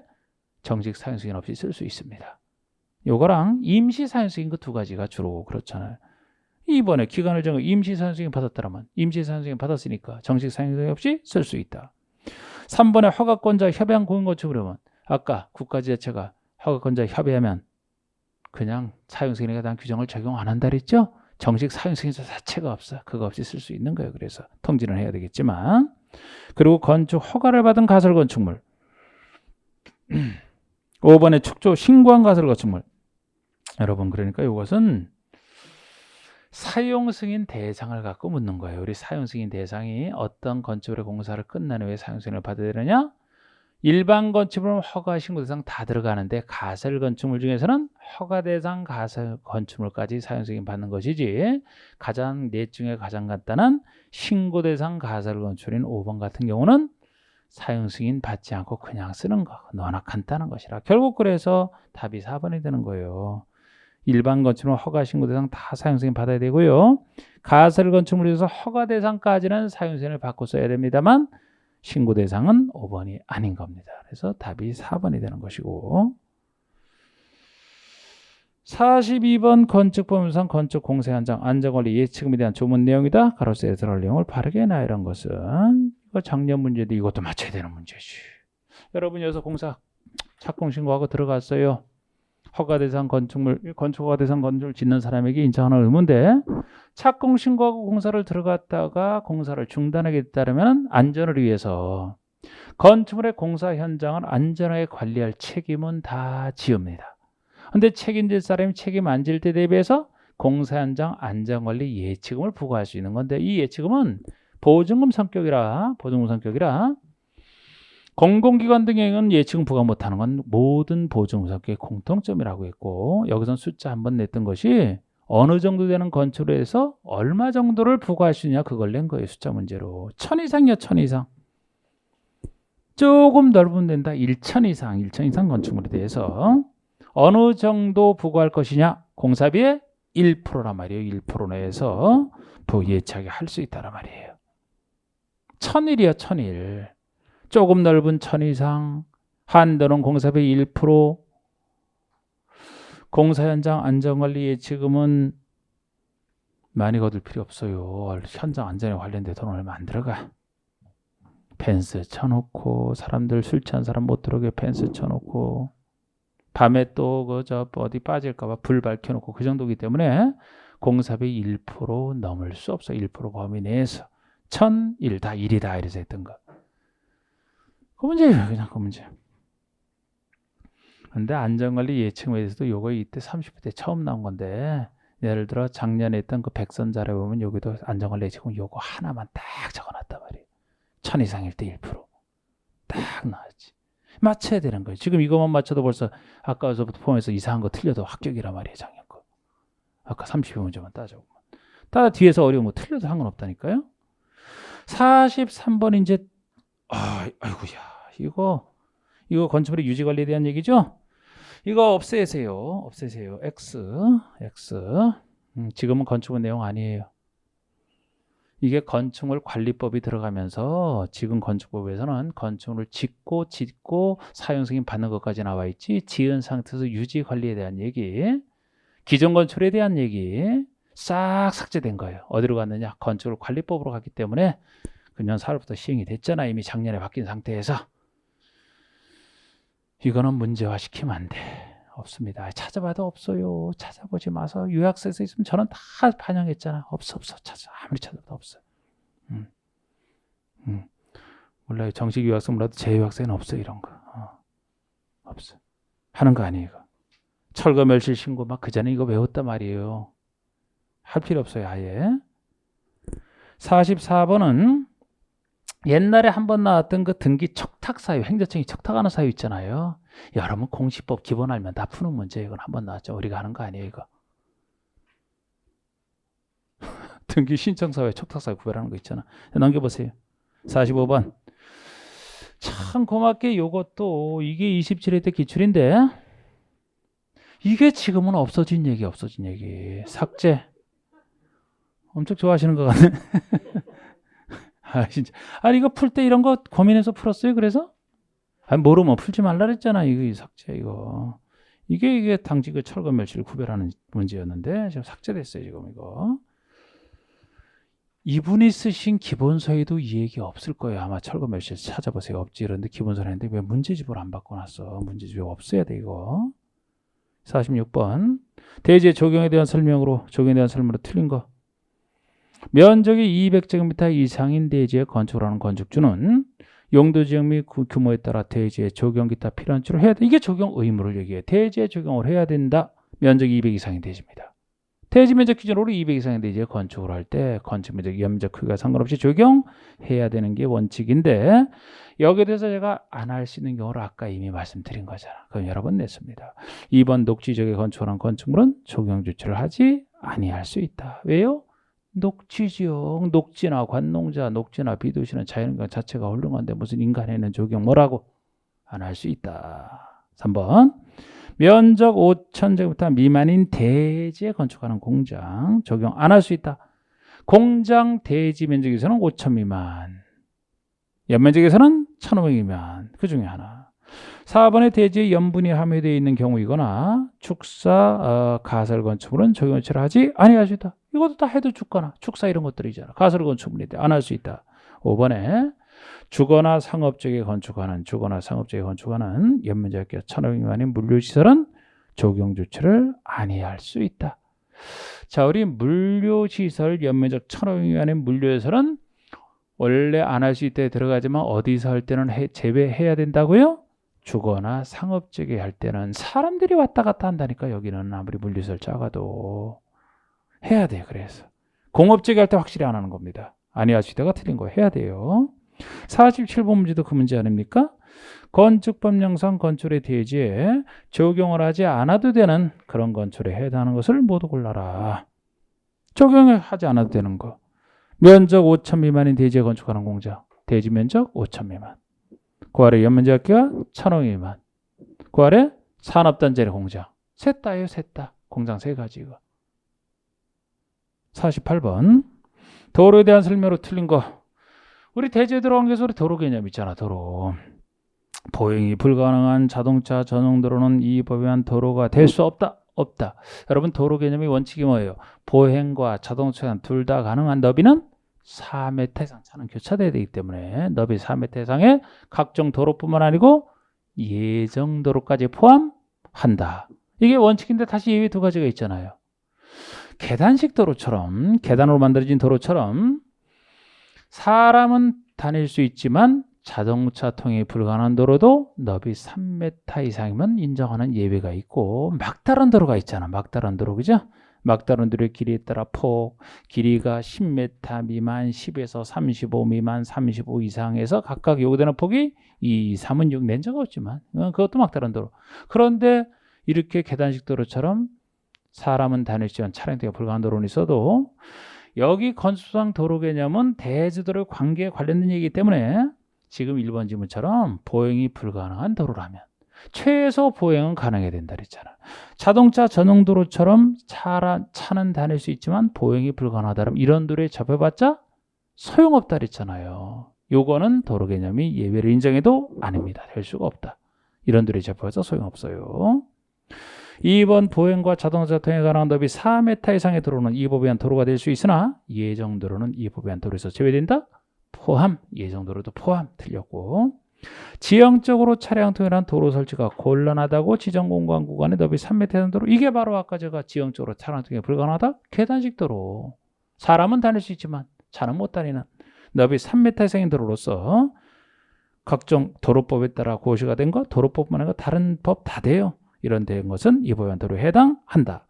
정식 사용 승인 없이 쓸 수 있습니다. 요거랑 임시 사용 승인 그 두 가지가 주로 그렇잖아요. 이번에 기간을 정해 임시 사용 승인 받았다면 임시 사용 승인 받았으니까 정식 사용 승인 없이 쓸 수 있다. 3번에 허가권자 협의한 공인건축물이면 아까 국가지자체가 허가권자 협의하면 그냥 사용 승인에 대한 규정을 적용 안 한다 그랬죠? 정식 사용 승인서 자체가 없어. 그거 없이 쓸 수 있는 거예요. 그래서 통지는 해야 되겠지만. 그리고 건축 허가를 받은 가설 건축물. 5번에 축조 신고한 가설 건축물. 여러분 그러니까 이것은 사용 승인 대상을 갖고 묻는 거예요. 우리 사용 승인 대상이 어떤 건축물의 공사를 끝난 후에 사용 승인을 받아야 되느냐? 일반 건축물은 허가 신고 대상 다 들어가는데 가설 건축물 중에서는 허가 대상 가설 건축물까지 사용 승인 받는 것이지 가장 넷 중에 가장 간단한 신고 대상 가설 건축물인 5번 같은 경우는 사용 승인 받지 않고 그냥 쓰는 거 너나 간단한 것이라 결국 그래서 답이 4번이 되는 거예요. 일반 건축물 허가 신고 대상 다 사용 승인 받아야 되고요. 가설 건축물에서 허가 대상까지는 사용 승인을 받고 써야 됩니다만 신고 대상은 5번이 아닌 겁니다. 그래서 답이 4번이 되는 것이고 42번 건축법률상 건축 공사 현장 안전관리 예치금에 대한 조문 내용이다. 가로세에 들어갈 내용을 바르게 나열한 것은 이거 작년 문제인데 이것도 맞춰야 되는 문제지. 여러분 여기서 공사 착공 신고하고 들어갔어요. 허가 대상 건축물, 건축 허가 대상 건축을 짓는 사람에게 인정하는 의무인데 착공 신고하고 공사를 들어갔다가 공사를 중단하게 따르면 안전을 위해서 건축물의 공사 현장을 안전하게 관리할 책임은 다 지웁니다. 근데 책임질 사람이 책임 안 질 때 대비해서 공사 현장 안전관리 예치금을 부과할 수 있는 건데 이 예치금은 보증금 성격이라 공공기관 등에는 예측은 부과 못하는 건 모든 보증사업의 공통점이라고 했고, 여기선 숫자 한번 냈던 것이 어느 정도 되는 건축에 해서 얼마 정도를 부과할 수 있냐, 그걸 낸 거예요. 숫자 문제로. 1000 이상이야. 1000 이상. 조금 넓으면 된다. 1000 이상, 1000 이상 건축물에 대해서 어느 정도 부과할 것이냐, 공사비의 1%란 말이에요. 1% 내에서 예측하게 할 수 있다란 말이에요. 1000일이야. 1000일. 조금 넓은 1000 이상, 한도는 공사비 1%, 공사 현장 안전관리 예치금은 많이 거둘 필요 없어요. 현장 안전에 관련된 돈 얼마 안 들어가. 펜스 쳐놓고, 사람들 술 취한 사람 못 들어오게 펜스 쳐놓고, 밤에 또 어디 빠질까봐 불 밝혀놓고, 그 정도이기 때문에 공사비 1% 넘을 수 없어. 1% 범위 내에서 1000일 다 1이다 이래서 했던 거. 그 문제예요. 그냥 그 문제. 근데 안전관리 예측에 대해서도 요거 이때 30회 때 처음 나온 건데, 예를 들어 작년에 했던 그 백선자료 보면 여기도 안전관리 예측은 요거 하나만 딱 적어놨단 말이에요. 1000 이상일 때 1%. 딱 나왔지. 맞춰야 되는 거예요. 지금 이것만 맞춰도 벌써 아까서부터 포함해서 이상한 거 틀려도 합격이란 말이에요. 작년 거. 아까 30회 문제만 따져보면. 따라 뒤에서 어려운 거 틀려도 상관없다니까요. 43번 이제 아이고야. 이거 건축물의 유지 관리에 대한 얘기죠? 이거 없애세요. X. 지금은 건축물 내용 아니에요. 이게 건축물 관리법이 들어가면서 지금 건축법에서는 건축물을 짓고 사용 승인 받는 것까지 나와 있지, 지은 상태에서 유지 관리에 대한 얘기, 기존 건축에 대한 얘기 싹 삭제된 거예요. 어디로 갔느냐? 건축물 관리법으로 갔기 때문에 금년 4월부터 시행이 됐잖아. 이미 작년에 바뀐 상태에서. 이거는 문제화시키면 안 돼. 없습니다. 찾아봐도 없어요. 찾아보지 마서. 요약서에서 있으면 저는 다 반영했잖아. 없어. 아무리 찾아봐도 없어. 몰라요. 정식 요약서 몰라도 제 요약서에는 없어. 이런 거. 없어. 하는 거 아니에요. 이거. 철거 멸실 신고 막 그 전에 이거 외웠단 말이에요. 할 필요 없어요. 아예. 44번은 옛날에 한번 나왔던 그 등기 척탁 사유, 행정청이 척탁하는 사유 있잖아요. 여러분 공시법 기본 알면 다 푸는 문제. 이건 한번 나왔죠. 우리가 하는 거 아니에요, 이거. 등기 신청 사유에 척탁 사유 구별하는 거 있잖아. 넘겨보세요. 45번. 참 고맙게 요것도 이게 27회 때 기출인데, 이게 지금은 없어진 얘기. 삭제. 엄청 좋아하시는 것 같네. 진짜. 이거 풀 때 이런 거 고민해서 풀었어요? 그래서? 모르면 풀지 말라 그랬잖아. 이거 삭제, 이거. 이게 당직의 철거 멸실을 구별하는 문제였는데, 지금 삭제됐어요, 지금 이거. 이분이 쓰신 기본서에도 이 얘기 없을 거예요. 아마 철거 멸실 찾아보세요. 없지. 이런데 기본서에 했는데 왜 문제집을 안 바꿔놨어? 문제집이 없어야 돼, 이거. 46번. 대지의 적용에 대한 설명으로 틀린 거. 면적이 200제곱미터 이상인 대지에 건축을 하는 건축주는 용도지역 및 규모에 따라 대지에 적용 기타 필요한 줄을 해야 돼. 이게 적용 의무를 얘기해요. 대지에 적용을 해야 된다. 면적이 200 이상인 대지입니다. 대지 면적 기준으로 200 이상인 대지에 건축을 할 때 건축 면적, 연면적 크기가 상관없이 적용해야 되는 게 원칙인데, 여기에 대해서 제가 안 할 수 있는 경우를 아까 이미 말씀드린 거잖아. 그럼 여러 번 냈습니다. 2번 녹지지역에 건축하는 건축물은 적용 조치를 하지 아니할 수 있다. 왜요? 녹지지역, 녹지나 관농자, 녹지나 비도시는 자연경 자체가 훌륭한데 무슨 인간에는 적용 뭐라고? 안 할 수 있다. 3번. 면적 5,000제곱미터 미만인 대지에 건축하는 공장 적용 안 할 수 있다. 공장 대지 면적에서는 5,000 미만, 연면적에서는 1,500 미만, 그 중에 하나. 4번의 대지에 염분이 함유되어 있는 경우이거나 축사, 가설 건축물은 적용 조치를 하지 아니할 수 있다. 이것도 다 해도 죽거나 축사 이런 것들이잖아. 가설 건축물인데 안 할 수 있다. 5번에 주거나 상업적에 건축하는 연면적 1,500 미만인 물류시설은 적용 조치를 아니할 수 있다. 자, 우리 물류시설 연면적 1,500 미만인 물류시설은 원래 안 할 수 있다에 들어가지만 어디서 할 때는 제외해야 된다고요? 주거나 상업적에 할 때는 사람들이 왔다 갔다 한다니까. 여기는 아무리 물류시설 작아도 해야 돼요. 그래서 공업적에 할 때 확실히 안 하는 겁니다. 아니할 수 있다가 틀린 거 해야 돼요. 47번 문제도 그 문제 아닙니까? 건축법령상 건축의 대지에 적용을 하지 않아도 되는 그런 건축에 해당하는 것을 모두 골라라. 적용을 하지 않아도 되는 거. 면적 5천 미만인 대지에 건축하는 공장. 대지 면적 5천 미만. 그 아래 연면적기가 1,000호 미만. 그 아래 산업단지 공장. 셋 다예요, 셋 다. 공장 세 가지 이거. 48번. 도로에 대한 설명으로 틀린 거. 우리 대지에 들어간 게 소리 도로 개념 있잖아, 도로. 보행이 불가능한 자동차 전용 도로는 이 법에 의한 도로가 될 수 없다. 없다. 여러분 도로 개념의 원칙이 뭐예요? 보행과 자동차 둘 다 가능한 너비는 4m 이상 차는 교차돼야 되기 때문에 너비 4m 이상의 각종 도로뿐만 아니고 예정도로까지 포함한다. 이게 원칙인데 다시 예외 두 가지가 있잖아요. 계단식 도로처럼 계단으로 만들어진 도로처럼 사람은 다닐 수 있지만 자동차 통행이 불가능한 도로도 너비 3m 이상이면 인정하는 예외가 있고 막다른 도로가 있잖아. 막다른 도로 그죠? 막다른 도로의 길이에 따라 폭, 길이가 10m 미만, 10에서 35 미만, 35 이상에서 각각 요구되는 폭이 2, 3은 6 낸 적 없지만 그것도 막다른 도로. 그런데 이렇게 계단식 도로처럼 사람은 다닐 수 있는 차량 통행 불가능한 도로는 있어도 여기 건축상 도로 개념은 대지도로의 관계에 관련된 얘기이기 때문에 지금 1번 질문처럼 보행이 불가능한 도로라면 최소 보행은 가능해야 된다 그랬잖아. 자동차 전용 도로처럼 차는 다닐 수 있지만 보행이 불가능하다면 이런 도로에 접해봤자 소용없다 그랬잖아요. 요거는 도로 개념이 예외를 인정해도 아닙니다. 될 수가 없다. 이런 도로에 접해봐서 소용없어요. 2번 보행과 자동차 통행에 관한 너비 4m 이상의 도로는 이 법에 의한 도로가 될 수 있으나 예정도로는 이 법에 의한 도로에서 제외된다. 포함, 예정도로도 포함. 틀렸고 지형적으로 차량 통행한 도로 설치가 곤란하다고 지정 공간 구간의 너비 3m 이상 도로. 이게 바로 아까 제가 지형적으로 차량 통행이 불가능하다. 계단식 도로. 사람은 다닐 수 있지만 차는 못 다니는 너비 3m 이상의 도로로서 각종 도로법에 따라 고시가 된 것, 도로법만 아니라 다른 법 다 돼요. 이런 된 것은 이 법에 의한 도로에 해당한다.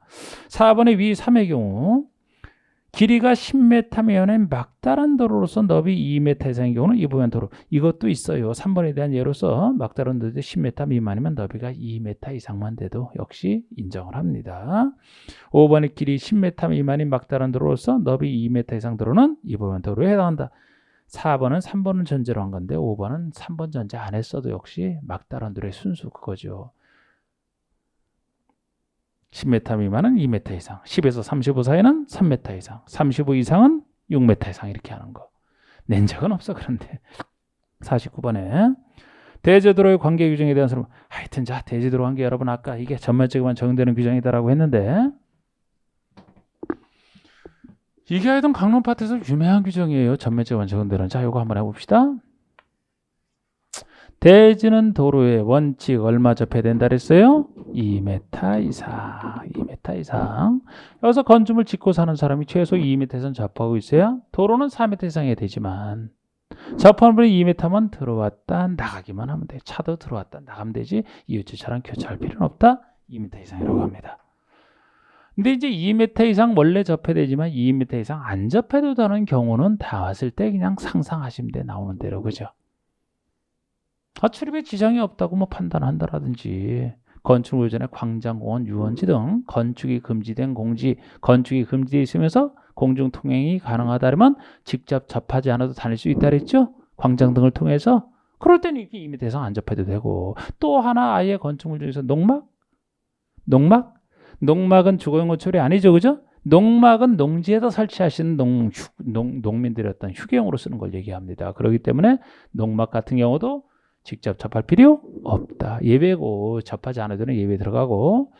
4번의 위 3의 경우 길이가 10m면은 막다른 도로로서 너비 2m 이상의 경우는 이 법에 의한 도로. 이것도 있어요. 3번에 대한 예로서 막다른 도로도 10m 미만이면 너비가 2m 이상만 돼도 역시 인정을 합니다. 5번의 길이 10m 미만인 막다른 도로로서 너비 2m 이상 도로는 이 법에 의한 도로에 해당한다. 4번은 3번은 전제로 한 건데 5번은 3번 전제 안 했어도 역시 막다른 도로의 순수 그거죠. 10m 미만은 2m 이상, 10에서 35 사이는 3m 이상, 35 이상은 6m 이상 이렇게 하는 거. 낸 적은 없어. 그런데 49번에 대지도로의 관계 규정에 대한 설명. 하여튼 자 대지도로 관계 여러분 아까 이게 전면적으로만 적용되는 규정이다라고 했는데 이게 하여튼 강론 파트에서 유명한 규정이에요. 전면적으로만 적용되는. 자 이거 한번 해봅시다. 대지는 도로의 원칙 얼마 접해야 된다 그랬어요? 2m 이상. 2m 이상. 여기서 건축물 짓고 사는 사람이 최소 2m 이상 접하고 있어야 도로는 4m 이상이 되지만 접하는 분이 2m만 들어왔다 나가기만 하면 돼. 차도 들어왔다 나가면 되지 이웃집차랑 교차할 필요는 없다. 2m 이상이라고 합니다. 근데 이제 2m 이상 원래 접해야 되지만 2m 이상 안 접해도 되는 경우는 다 왔을 때 그냥 상상하시면 돼. 나오는 대로 그죠? 출입에 지장이 없다고 뭐 판단한다라든지 건축물 전에 광장공원, 유원지 등 건축이 금지된 공지, 건축이 금지되어 있으면서 공중통행이 가능하다면 직접 접하지 않아도 다닐 수 있다 그랬죠? 광장 등을 통해서. 그럴 때는 이렇게 2m 이상 안 접해도 되고 또 하나 아예 건축물 중에서 농막? 농막은 주거용 건축이 아니죠. 그죠? 농막은 농지에다 설치하시는 농민들이 어떤 휴게용으로 쓰는 걸 얘기합니다. 그렇기 때문에 농막 같은 경우도 직접 접할 필요 없다. 예외고 접하지 않아도 되는 예외 들어가고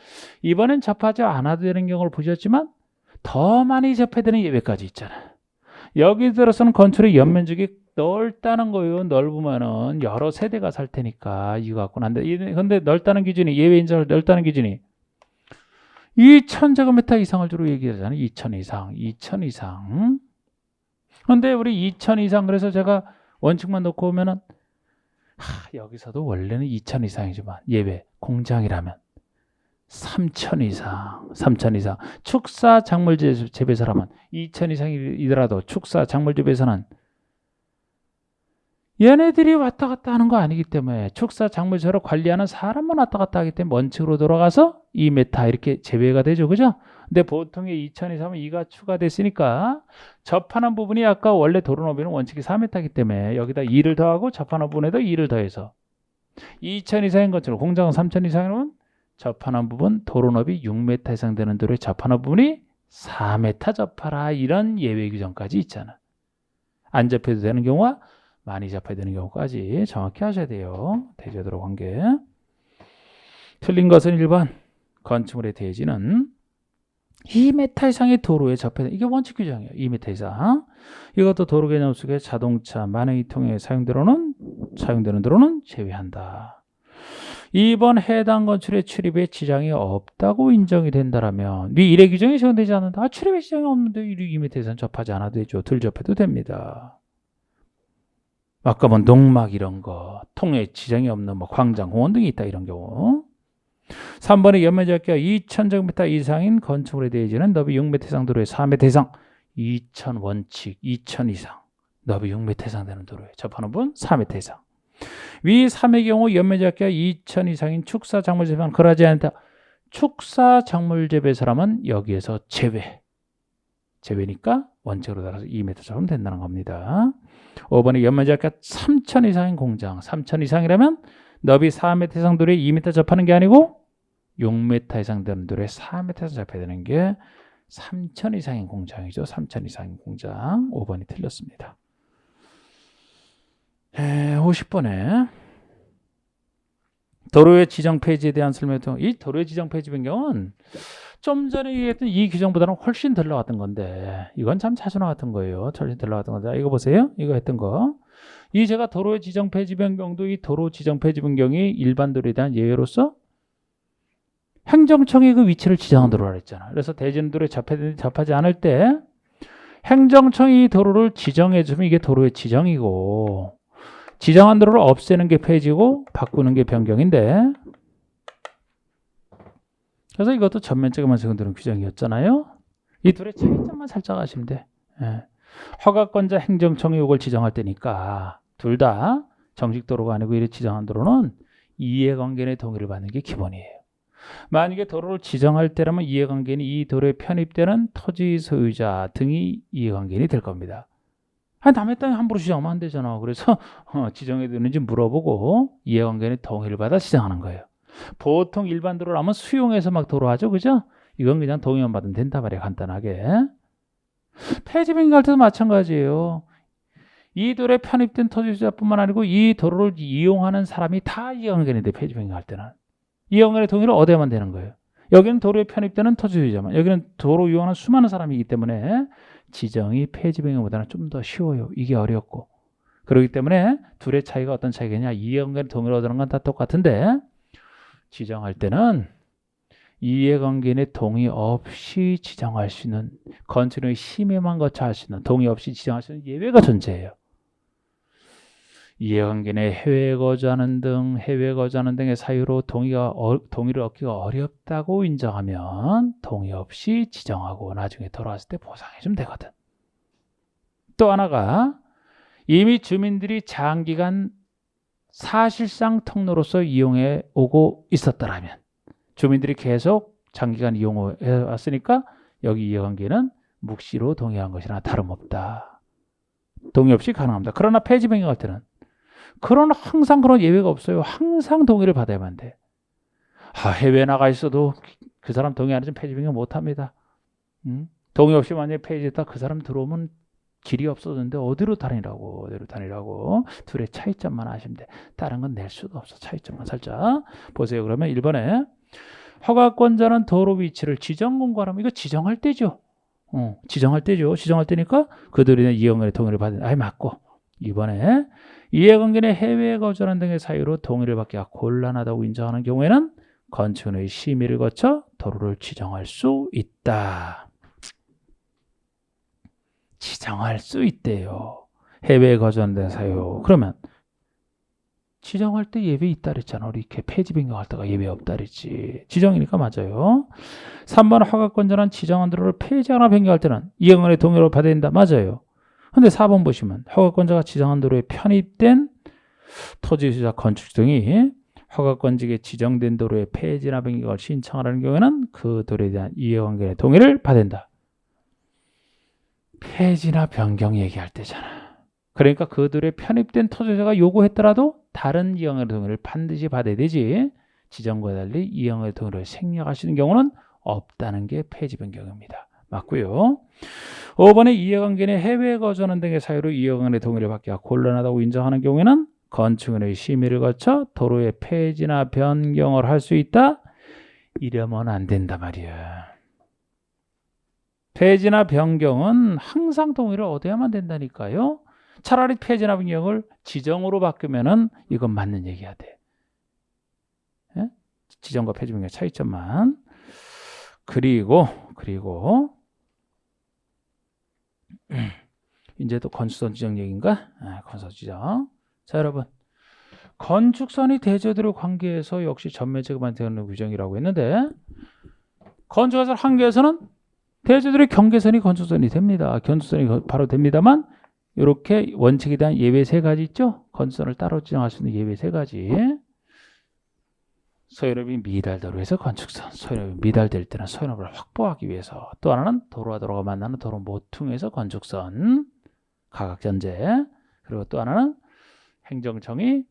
이번엔 접하지 않아도 되는 경우를 보셨지만 더 많이 접해야 되는 예외까지 있잖아. 여기 들어서는 건축의 연면적이 넓다는 거예요. 넓으면은 여러 세대가 살 테니까 이거 갖고는 안 돼. 근데 넓다는 기준이 예외 인정을 넓다는 기준이 2000제곱미터 이상을 주로 얘기하잖아요. 2000 이상, 2000 이상. 근데 우리 2000 이상 그래서 제가 원칙만 놓고 오면은 여기서도 원래는 2000 이상이지만 예외 공장이라면 3000 이상, 3000 이상. 축사 작물 재배사라면 2000 이상이더라도 축사 작물 재배사는 얘네들이 왔다 갔다 하는 거 아니기 때문에 축사 작물처를 관리하는 사람만 왔다 갔다 하기 때문에 원칙으로 돌아가서 2m 이렇게 제외가 되죠. 그죠? 근데 보통의 2000 이상은 2가 추가됐으니까 접하는 부분이 아까 원래 도로 너비는 원칙이 4m이기 때문에 여기다 2를 더하고 접하는 부분에도 2를 더해서 2000 이상인 것처럼 공장은 3000 이상이면 접하는 부분 도로 너비 6m 이상 되는 도로에 접하는 부분이 4m 접하라. 이런 예외 규정까지 있잖아. 안 접해도 되는 경우와 많이 접해야 되는 경우까지 정확히 하셔야 돼요. 대지도로 관계. 틀린 것은 1번. 건축물의 대지는 2m 이상의 도로에 접해야 돼. 이게 원칙 규정이에요. 2m 이상. 이것도 도로 개념 속에 자동차, 만행이 통해 사용되는 도로는 제외한다. 2번 해당 건축의 출입에 지장이 없다고 인정이 된다라면 네 일의 규정이 적용되지 않는다. 출입에 지장이 없는데 2m 이상 접하지 않아도 되죠. 덜 접해도 됩니다. 아까 뭐 농막 이런 거, 통로에 지장이 없는 뭐 광장, 공원 등이 있다 이런 경우. 3번의 연면적기가 2000제곱미터 이상인 건축물의 대지는 너비 6m 이상 도로에 4m 이상, 2000 원칙, 2000 이상, 너비 6m 이상 되는 도로에 접하는 분 4m 이상. 위 3의 경우 연면적기가 2000 이상인 축사 작물 재배는 그러지 않다. 축사 작물 재배 사람은 여기에서 제외니까 원칙으로 따라서 2m 잡으면 된다는 겁니다. 5번에 연면적기가 3000 이상인 공장, 3000 이상이라면 너비 4m 이상 도로에 2m 접하는 게 아니고 6m 이상 되는 도로에 4m 이상 접해야 되는 게 3000 이상인 공장이죠. 3000 이상인 공장. 5번이 틀렸습니다. 50번에 도로의 지정 폐지에 대한 설명도 이 도로의 지정 폐지 변경은 좀 전에 얘기했던 이 규정보다는 훨씬 덜 나왔던 건데 이건 참 자주 나왔던 거예요. 훨씬 덜 나왔던 건데 이거 보세요. 이거 했던 거. 이 제가 도로의 지정 폐지 변경도 이 도로 지정 폐지 변경이 일반 도로에 대한 예외로서 행정청이 그 위치를 지정한 도로라 했잖아. 그래서 대지는 도로에 접하지 않을 때 행정청이 도로를 지정해 주면 이게 도로의 지정이고 지정한 도로를 없애는 게 폐지고 바꾸는 게 변경인데 그래서 이것도 전면적으로만 적용되는 규정이었잖아요. 이 둘의 차이점만 살짝 아시면 돼. 예. 허가권자 행정청이 이걸 지정할 때니까 둘 다 정식 도로가 아니고 이렇게 지정한 도로는 이해관계인의 동의를 받는 게 기본이에요. 만약에 도로를 지정할 때라면 이해관계인이 이 도로에 편입되는 토지 소유자 등이 이해관계인이 될 겁니다. 남의 땅에 함부로 지정하면 안 되잖아. 그래서 지정해 두는지 물어보고 이해관계인의 동의를 받아 지정하는 거예요. 보통 일반 도로라면 수용해서 막 도로하죠. 그죠? 이건 그냥 동의만 받으면 된다 말이에요. 간단하게. 폐지 변경할 때도 마찬가지예요. 이 도로에 편입된 토지소유자뿐만 아니고 이 도로를 이용하는 사람이 다 이해관계인인데 폐지 변경할 때는 이해관계인의 동의를 얻어야만 되는 거예요. 여기는 도로에 편입되는 토지소유자만, 여기는 도로 이용하는 수많은 사람이기 때문에 지정이 폐지 변경보다는 좀 더 쉬워요. 이게 어렵고. 그렇기 때문에 둘의 차이가 어떤 차이겠냐. 이해관계인의 동의를 얻는 건 다 똑같은데 지정할 때는 이해관계인의 동의 없이 지정할 수 있는 건축의 심의만 거쳐 할 수 있는 동의 없이 지정할 수 있는 예외가 존재해요. 이해관계인의 해외 거주하는 등의 사유로 동의를 얻기가 어렵다고 인정하면 동의 없이 지정하고 나중에 돌아왔을 때 보상해주면 되거든. 또 하나가 이미 주민들이 장기간 사실상 통로로서 이용해 오고 있었더라면 주민들이 계속 장기간 이용해 왔으니까 여기 이해관계는 묵시로 동의한 것이나 다름없다. 동의 없이 가능합니다. 그러나 폐지 변경할 때는 항상 그런 예외가 없어요. 항상 동의를 받아야만 돼. 해외에 나가 있어도 그 사람 동의 안 해주면 폐지 변경 못합니다. 동의 없이 만약에 폐지했다 그 사람 들어오면 길이 없어졌는데 어디로 다니라고 둘의 차이점만 아시면 돼. 다른 건 낼 수도 없어. 차이점만 살짝 보세요. 그러면 1번에 허가권자는 도로 위치를 지정 공고하면 이거 지정할 때죠. 지정할 때니까 그들이 이해관계의 동의를 받은 맞고 2번에 이해관계인의 해외에 거주하는 등의 사유로 동의를 받기가 곤란하다고 인정하는 경우에는 건축원의 심의를 거쳐 도로를 지정할 수 있다. 지정할 수 있대요. 해외에 거주하는 데의 사유. 그러면 지정할 때 예외 있다 그랬잖아. 우리 이렇게 폐지 변경할 때가 예외 없다 그랬지. 지정이니까 맞아요. 3번 허가권자는 지정한 도로를 폐지하거나 변경할 때는 이해관계인의 동의를 받아야 된다. 맞아요. 근데 4번 보시면 허가권자가 지정한 도로에 편입된 토지주자 건축 등이 허가권자에게 지정된 도로의 폐지나 변경을 신청하는 경우에는 그 도로에 대한 이해관계의 동의를 받는다. 폐지나 변경 얘기할 때잖아. 그러니까 그 도로에 편입된 토지주자가 요구했더라도 다른 이해관계의 동의를 반드시 받아야 되지. 지정과 달리 이해관계의 동의를 생략할 수 있는 경우는 없다는 게 폐지 변경입니다. 맞고요. 5번에 이해관계는 해외 거주하는 등의 사유로 이해관계의 동의를 받기가 곤란하다고 인정하는 경우에는 건축원의 심의를 거쳐 도로의 폐지나 변경을 할 수 있다. 이러면 안 된다 말이야. 폐지나 변경은 항상 동의를 얻어야만 된다니까요. 차라리 폐지나 변경을 지정으로 바꾸면은 이건 맞는 얘기야 돼. 예? 지정과 폐지 변경의 차이점만. 그리고 이제 또 건축선 지정 얘기인가? 건축선 지정. 자, 여러분. 건축선이 대지도로 관계해서 역시 전면 제거만 되는 규정이라고 했는데 건축선 한계에서는 대지도의 경계선이 건축선이 됩니다. 건축선이 바로 됩니다만 이렇게 원칙에 대한 예외 3가지 있죠? 건축선을 따로 지정할 수 있는 예외 3가지. 소유업이 미달도로에서 건축선, 소유업이 미달될 때는 소유업을 확보하기 위해서, 또 하나는 도로와 도로가 만나는 도로 모퉁에서 건축선, 가각전제, 그리고 또 하나는 행정청이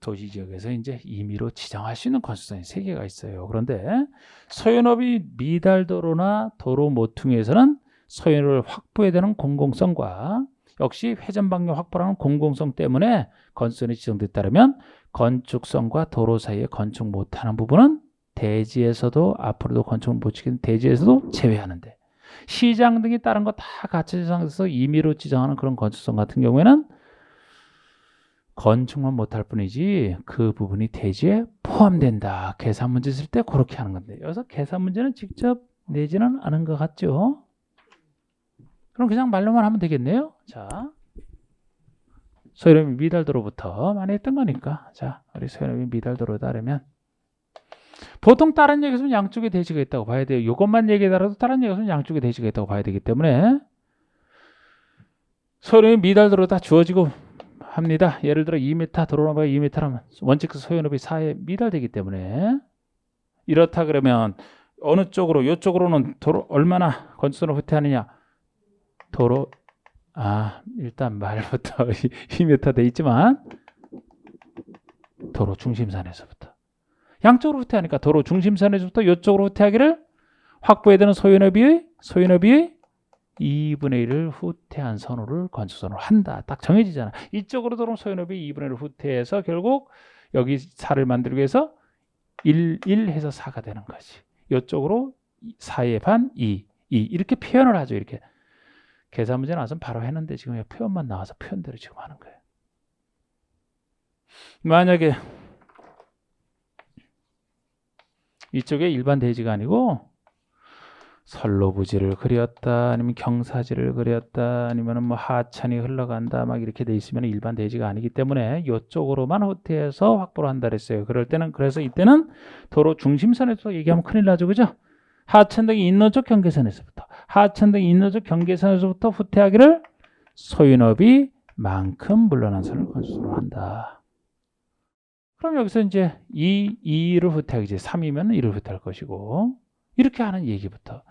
도시지역에서 이제 임의로 지정할 수 있는 건축선이 3개가 있어요. 그런데 소유업이 미달도로나 도로 모퉁에서는 소유업을 확보해야 되는 공공성과 역시 회전방향 확보라는 공공성 때문에 건축선이 지정됐다면 건축선과 도로 사이에 건축 못하는 부분은 대지에서도 앞으로도 건축을 못 지키는 대지에서도 제외하는데 시장 등이 다른 거 다 같이 지정해서 임의로 지정하는 그런 건축선 같은 경우에는 건축만 못할 뿐이지 그 부분이 대지에 포함된다. 계산 문제 쓸 때 그렇게 하는 건데 여기서 계산 문제는 직접 내지는 않은 것 같죠? 그럼 그냥 말로만 하면 되겠네요. 자, 소유업이 미달도로부터 많이 했던 거니까. 자, 우리 소유업이 미달도로 따르면 보통 다른 얘기에서는 양쪽에 대지가 있다고 봐야 돼요. 이것만 얘기하더라도 다른 얘기에서는 양쪽에 대지가 있다고 봐야 되기 때문에 소유업이 미달도로 다 주어지고 합니다. 예를 들어 2m 도로나무가 2m라면 원칙 소유업이 4에 미달되기 때문에 이렇다 그러면 어느 쪽으로 이쪽으로는 도로 얼마나 건축선을 후퇴하느냐? 도로 일단 말부터 2m 돼 있지만 도로 중심선에서부터 양쪽으로 후퇴하니까 도로 중심선에서부터 이쪽으로 후퇴하기를 확보해야 되는 소유업의 2분의 1을 후퇴한 선호를 건축선으로 한다. 딱 정해지잖아. 이쪽으로 들어온 소유업이 2분의 1을 후퇴해서 결국 여기 4를 만들기 위해서 1 해서 4가 되는 거지. 이쪽으로 4의 반 2 이렇게 표현을 하죠. 이렇게. 계산 문제 나와서 바로 했는데 지금 표현만 나와서 표현대로 지금 하는 거예요. 만약에 이쪽에 일반 대지가 아니고 선로부지를 그렸다, 아니면 경사지를 그렸다, 아니면 뭐 하천이 흘러간다, 막 이렇게 돼 있으면 일반 대지가 아니기 때문에 이쪽으로만 후퇴해서 확보를 한다 그랬어요. 그럴 때는 그래서 이때는 도로 중심선에서 얘기하면 큰일 나죠, 그죠? 하천 등이 있는 쪽 경계선에서부터 후퇴하기를 소유업이 만큼 물러난 선을 건축으로 한다. 그럼 여기서 이제 2를 후퇴하기 3이면 1을 후퇴할 것이고 이렇게 하는 얘기부터.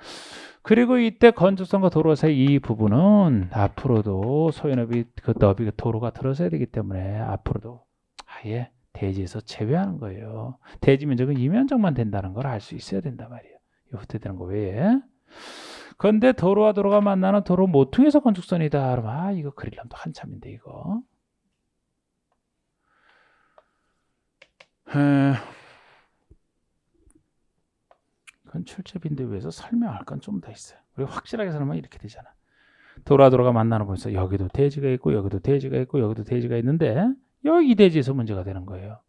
그리고 이때 건축선과 도로 사이 이 부분은 앞으로도 소유업이 그 너비 도로가 들어서야 되기 때문에 앞으로도 아예 대지에서 제외하는 거예요. 대지 면적은 이 면적만 된다는 걸 알 수 있어야 된단 말이에요. 후퇴되는 거 외에. 그런데 도로와 도로가 만나는 도로 모퉁에서 건축선이다. 그러면 이거 그리려면 또 한참인데 이거. 그건 출제빈대 위해서 설명할 건 좀 더 있어요. 우리가 확실하게 설명하면 이렇게 되잖아. 도로와 도로가 만나는 곳에서 여기도 대지가 있고 여기도 대지가 있고 여기도 대지가 있는데 여기 대지에서 문제가 되는 거예요.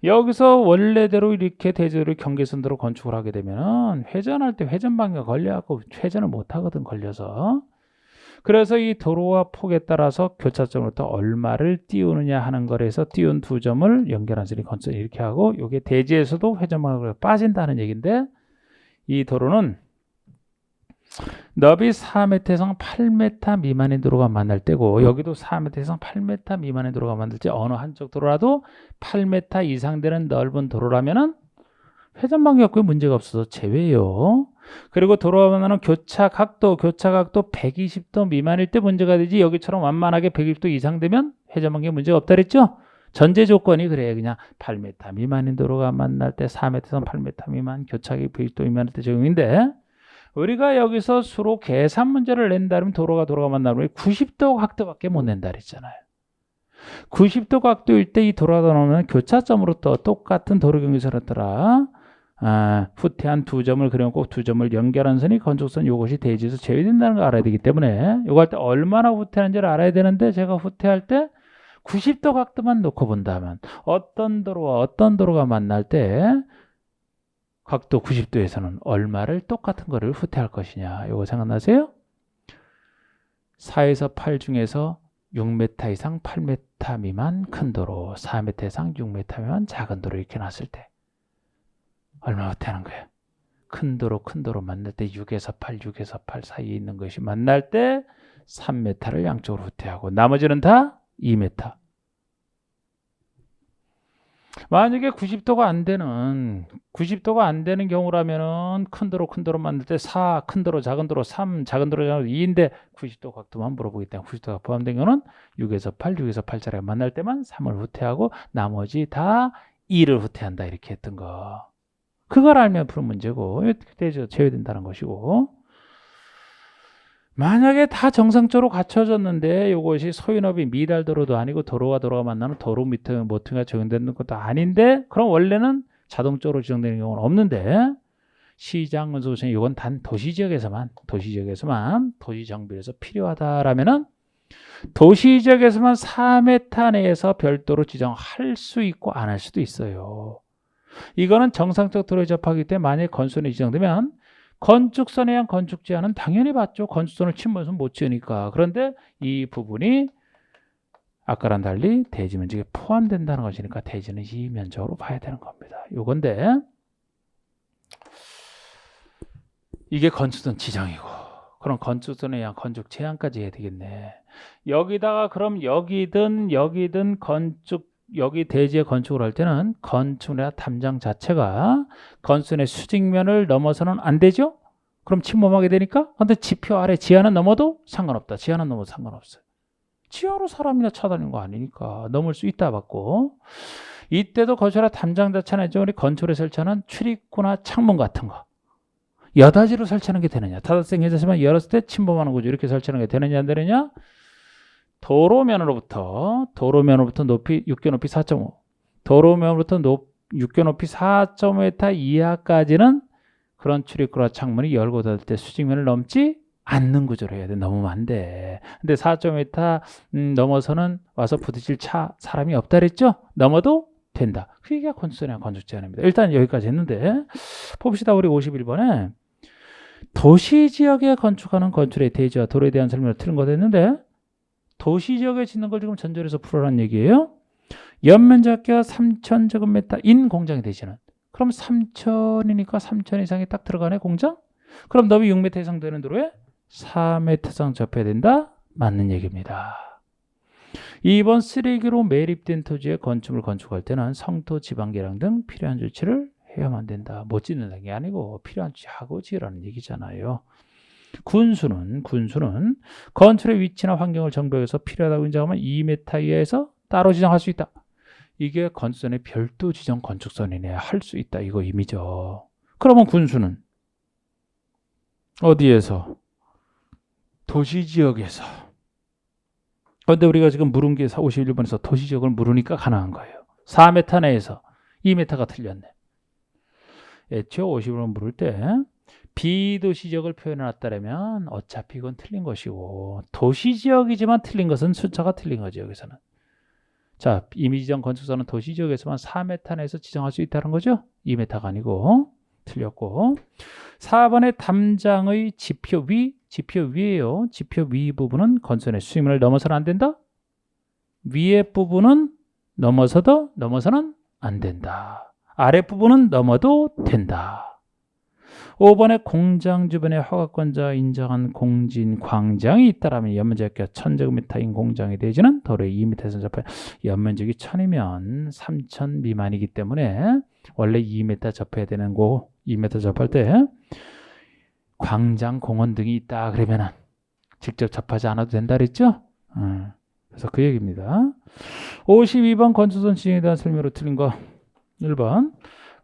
여기서 원래대로 이렇게 대지를 경계선대로 건축을 하게 되면 회전할 때 회전 방향 걸려갖고 회전을 못 하거든 걸려서. 그래서 이 도로와 폭에 따라서 교차점으로부터 얼마를 띄우느냐 하는 거에서 띄운 두 점을 연결한 선이 건축 이렇게 하고 이게 대지에서도 회전 방향으로 빠진다는 얘기인데 이 도로는 너비 4m 이상 8m 미만의 도로가 만날 때고 여기도 4m 이상 8m 미만의 도로가 만날 때 어느 한쪽 도로라도 8m 이상 되는 넓은 도로라면은 회전방향 없고요 문제가 없어서 제외예요. 그리고 도로가 만나는 교차 각도 120도 미만일 때 문제가 되지 여기처럼 완만하게 120도 이상 되면 회전방향 문제가 없다 그랬죠. 전제 조건이 그래요. 그냥 8m 미만인 도로가 만날 때 4m에서 8m 미만 교차각이 120도 미만일 때 적용인데 우리가 여기서 수로 계산 문제를 낸다면 도로가 만나면 90도 각도밖에 못 낸다 그랬잖아요. 90도 각도일 때 이 도로가 나오면 교차점으로 또 똑같은 도로 경계선을 따라 후퇴한 두 점을 그려놓고 두 점을 연결한 선이 건축선 이것이 대지에서 제외된다는 걸 알아야 되기 때문에 이거 할 때 얼마나 후퇴하는지를 알아야 되는데 제가 후퇴할 때 90도 각도만 놓고 본다면 어떤 도로와 어떤 도로가 만날 때 각도 90도에서는 얼마를 똑같은 거를 후퇴할 것이냐 이거 생각나세요? 4에서 8 중에서 6m 이상 8m 미만 큰 도로 4m 이상 6m 미만 작은 도로 이렇게 놨을 때 얼마 후퇴하는 거예요? 큰 도로 만날 때 6에서 8 사이에 있는 것이 만날 때 3m를 양쪽으로 후퇴하고 나머지는 다 2m. 만약에 90도가 안 되는 경우라면은 큰 도로 만들 때 4, 큰 도로, 작은 도로 3, 작은 도로, 2인데 90도 각도만 물어보기 때문에 90도가 포함된 경우는 6에서 8짜리가 만날 때만 3을 후퇴하고 나머지 다 2를 후퇴한다 이렇게 했던 거. 그걸 알면 푸는 문제고 그때 제외된다는 것이고 만약에 다 정상적으로 갖춰졌는데 이것이 소유업이 미달도로도 아니고 도로가 만나는 도로 모퉁이가 적용되는 것도 아닌데 그럼 원래는 자동적으로 지정되는 경우는 없는데 시장 건설소생 이건 단 도시지역에서만 도시정비에서 필요하다라면은 도시지역에서만 4m 내에서 별도로 지정할 수 있고 안 할 수도 있어요. 이거는 정상적 도로에 접하기 때문에 만약 건설이 지정되면 건축선에 의한 건축 제한은 당연히 받죠. 건축선을 침범해서 못 지으니까. 그런데 이 부분이 아까랑 달리 대지 면적에 포함된다는 것이니까 대지는 이 면적으로 봐야 되는 겁니다. 요건데 이게 건축선 지정이고 그럼 건축선에 의한 건축 제한까지 해야 되겠네. 여기다가 그럼 여기든 여기 대지에 건축을 할 때는 건축이나 담장 자체가 건축의 수직면을 넘어서는 안 되죠? 그럼 침범하게 되니까 근데 지표 아래 지하는 넘어도 상관없다. 지하는 넘어도 상관없어요. 지하로 사람이나 차다니는 거 아니니까 넘을 수 있다 받고 이때도 건축이나 담장 자체는 우리 건축에 설치하는 출입구나 창문 같은 거 여닫이로 설치하는 게 되느냐 다닫생 해제지만 열었을 때 침범하는 거죠. 이렇게 설치하는 게 되느냐 안 되느냐 도로면으로부터 높이 육교 높이 4.5 도로면으로부터 육교 높이 4.5m 이하까지는 그런 출입구나 창문이 열고 닫을 때 수직면을 넘지 않는 구조로 해야 돼. 넘으면 안 돼. 근데 4.5m 넘어서는 와서 부딪힐 사람이 없다 그랬죠? 넘어도 된다. 그게 건축선이나 건축 제한입니다. 일단 여기까지 했는데 봅시다. 우리 51번에 도시지역에 건축하는 건축의 대지와 도로에 대한 설명을 틀은 거 됐는데 도시지역에 짓는 걸 지금 전제해서 풀어라는 얘기예요. 연면적가 3,000제곱미터인 공장이 되시는 그럼 3,000이니까 3,000 이상이 딱 들어가네 공장? 그럼 너비 6m 이상 되는 도로에 4m 이상 접해야 된다? 맞는 얘기입니다. 2번 쓰레기로 매립된 토지에 건축물 건축할 때는 성토, 지방계량 등 필요한 조치를 해야만 된다. 못 짓는 게 아니고 필요한 조치하고 지으라는 얘기잖아요. 군수는 건축의 위치나 환경을 정비해서 필요하다고 인정하면 2m 이하에서 따로 지정할 수 있다. 이게 건축선의 별도 지정 건축선이네. 할 수 있다. 이거 의미죠. 그러면 군수는 어디에서? 도시지역에서. 그런데 우리가 지금 물은 게 51번에서 도시지역을 물으니까 가능한 거예요. 4m 내에서 2m가 틀렸네. 애초에 51번 물을 때 비도시지역을 표현해놨다면 어차피 이건 틀린 것이고 도시지역이지만 틀린 것은 숫자가 틀린 거죠. 여기서는. 자, 이미 지정 건축선은 도시지역에서만 4m 내에서 지정할 수 있다는 거죠. 2m가 아니고 틀렸고 4번의 담장의 지표 위에요. 지표 위 부분은 건축선의 수익면을 넘어서는 안 된다. 위에 부분은 넘어서는 안 된다. 아랫부분은 넘어도 된다. 5번에 공장 주변에 허가권자 인정한 공진 광장이 있다라면 연면적이 1000제곱미터인 공장의 대지는 도로의 2m에서 접해 연면적이 1000이면 3000 미만이기 때문에 원래 2m 접해야 되는 거 2m 접할 때 광장 공원 등이 있다 그러면은 직접 접하지 않아도 된다 그랬죠? 그래서 그 얘기입니다. 52번 건축선 지정에 대한 설명으로 틀린 거 1번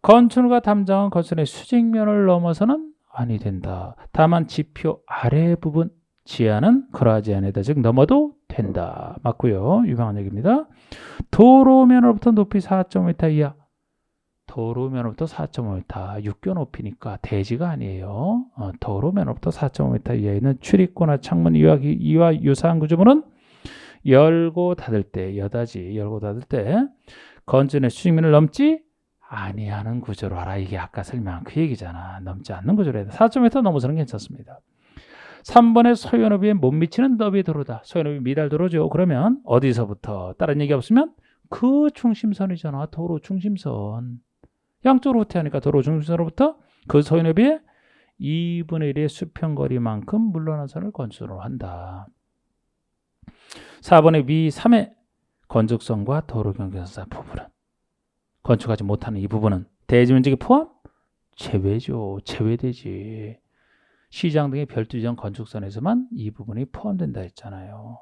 건축물과 담당한 건설의 수직면을 넘어서는 아니 된다. 다만 지표 아래 부분 지하는 그러하지 않다. 즉 넘어도 된다. 맞고요. 유명한 얘기입니다. 도로면으로부터 높이 4.5m 이하. 도로면으로부터 4.5m 육교 높이니까 대지가 아니에요. 도로면으로부터 4.5m 이하에 있는 출입구나 창문 이와 유사한 구조물은 열고 닫을 때 여다지 열고 닫을 때 건축의 수직면을 넘지 아니하는 구조로 하라. 이게 아까 설명한 그 얘기잖아. 넘지 않는 구조로 해야 돼. 4.5m 넘어서는 괜찮습니다. 3번에 소요너비에 못 미치는 너비의 도로다. 소요너비 미달 도로죠. 그러면 어디서부터? 다른 얘기 없으면 그 중심선이잖아. 도로 중심선. 양쪽으로 후퇴하니까 도로 중심선으로부터 그 소요너비의 2분의 1의 수평거리만큼 물러난 선을 건축으로 한다. 4번에 위 3의 건축선과 도로 경계선 부분은 건축하지 못하는 이 부분은 대지 면적이 포함? 제외죠. 제외되지. 시장 등의 별도 지정 건축선에서만 이 부분이 포함된다 했잖아요.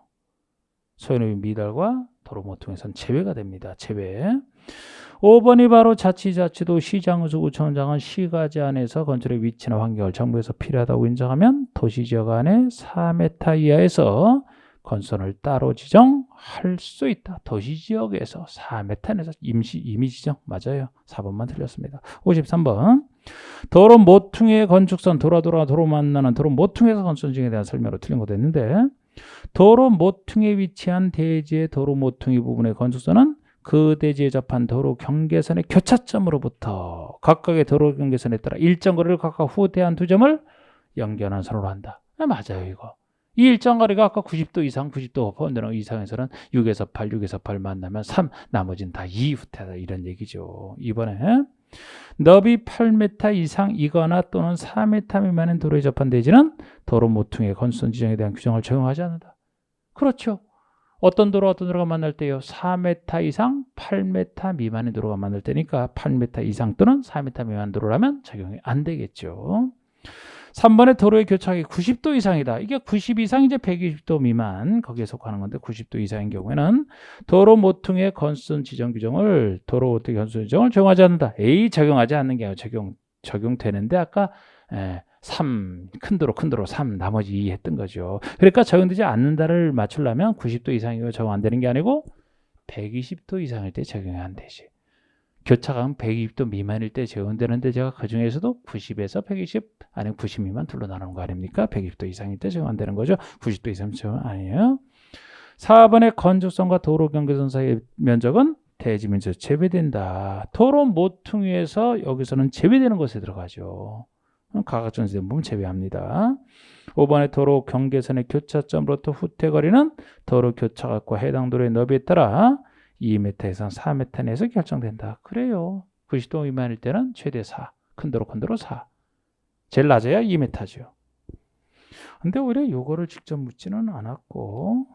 소유너비 미달과 도로 모퉁이선 제외가 됩니다. 제외. 5번이 바로 자치자치도 시장구청장은 시가 제한에서 건축의 위치나 환경을 정부에서 필요하다고 인정하면 도시지역 안에 4m 이하에서 건선을 따로 지정할 수 있다. 도시지역에서 4m 내에서 이미 지정. 맞아요. 4번만 틀렸습니다. 53번. 도로 모퉁이의 건축선 도로 만나는 도로 모퉁이에서 건축선 지정에 대한 설명으로 틀린 것도 있는데 도로 모퉁이에 위치한 대지의 도로 모퉁이 부분의 건축선은 그 대지에 접한 도로 경계선의 교차점으로부터 각각의 도로 경계선에 따라 일정 거리를 각각 후퇴한 두 점을 연결하는 선으로 한다. 맞아요. 이거. 이 일정 거리가 아까 90도 이상, 90도 포함되는 이상에서는 6에서 8, 6에서 8 만나면 3, 나머지는 다 2 후퇴하다 이런 얘기죠. 이번에 너비 8m 이상이거나 또는 4m 미만인 도로에 접한 대지는 도로 모퉁이의 건수선 지정에 대한 규정을 적용하지 않는다. 그렇죠. 어떤 도로가 만날 때요? 4m 이상, 8m 미만의 도로가 만날 때니까 8m 이상 또는 4m 미만 도로라면 적용이 안 되겠죠. 3번의 도로의 교차각이 90도 이상이다. 이게 90 이상 이제 120도 미만 거기에 속하는 건데 90도 이상인 경우에는 도로 모퉁이의 건수선 지정 규정을 도로 모퉁이 건수선 지정을 적용하지 않는다. A 적용하지 않는 게 아니라 적용되는데 아까 3 큰 도로 3 나머지 2 했던 거죠. 그러니까 적용되지 않는다를 맞추려면 90도 이상이고 적용 안 되는 게 아니고 120도 이상일 때 적용이 안 되지. 교차각은 120도 미만일 때 적용되는데 제가 그 중에서도 90에서 120 아니면 90 미만 둘로 나누는 거 아닙니까? 120도 이상일 때 적용 안 되는 거죠. 90도 이상 적용 아니에요. 4번의 건축선과 도로 경계선 사이의 면적은 대지 면적 제외된다. 도로 모퉁이에서 여기서는 제외되는 것에 들어가죠. 가각전세 보면 제외합니다. 5번의 도로 경계선의 교차점으로부터 후퇴거리는 도로 교차각과 해당 도로의 너비에 따라 2m 이상 4m 내에서 결정된다. 그래요. 90도 미만일 때는 최대 4. 큰 도로 4. 제일 낮아야 2m죠. 근데 오히려 요거를 직접 묻지는 않았고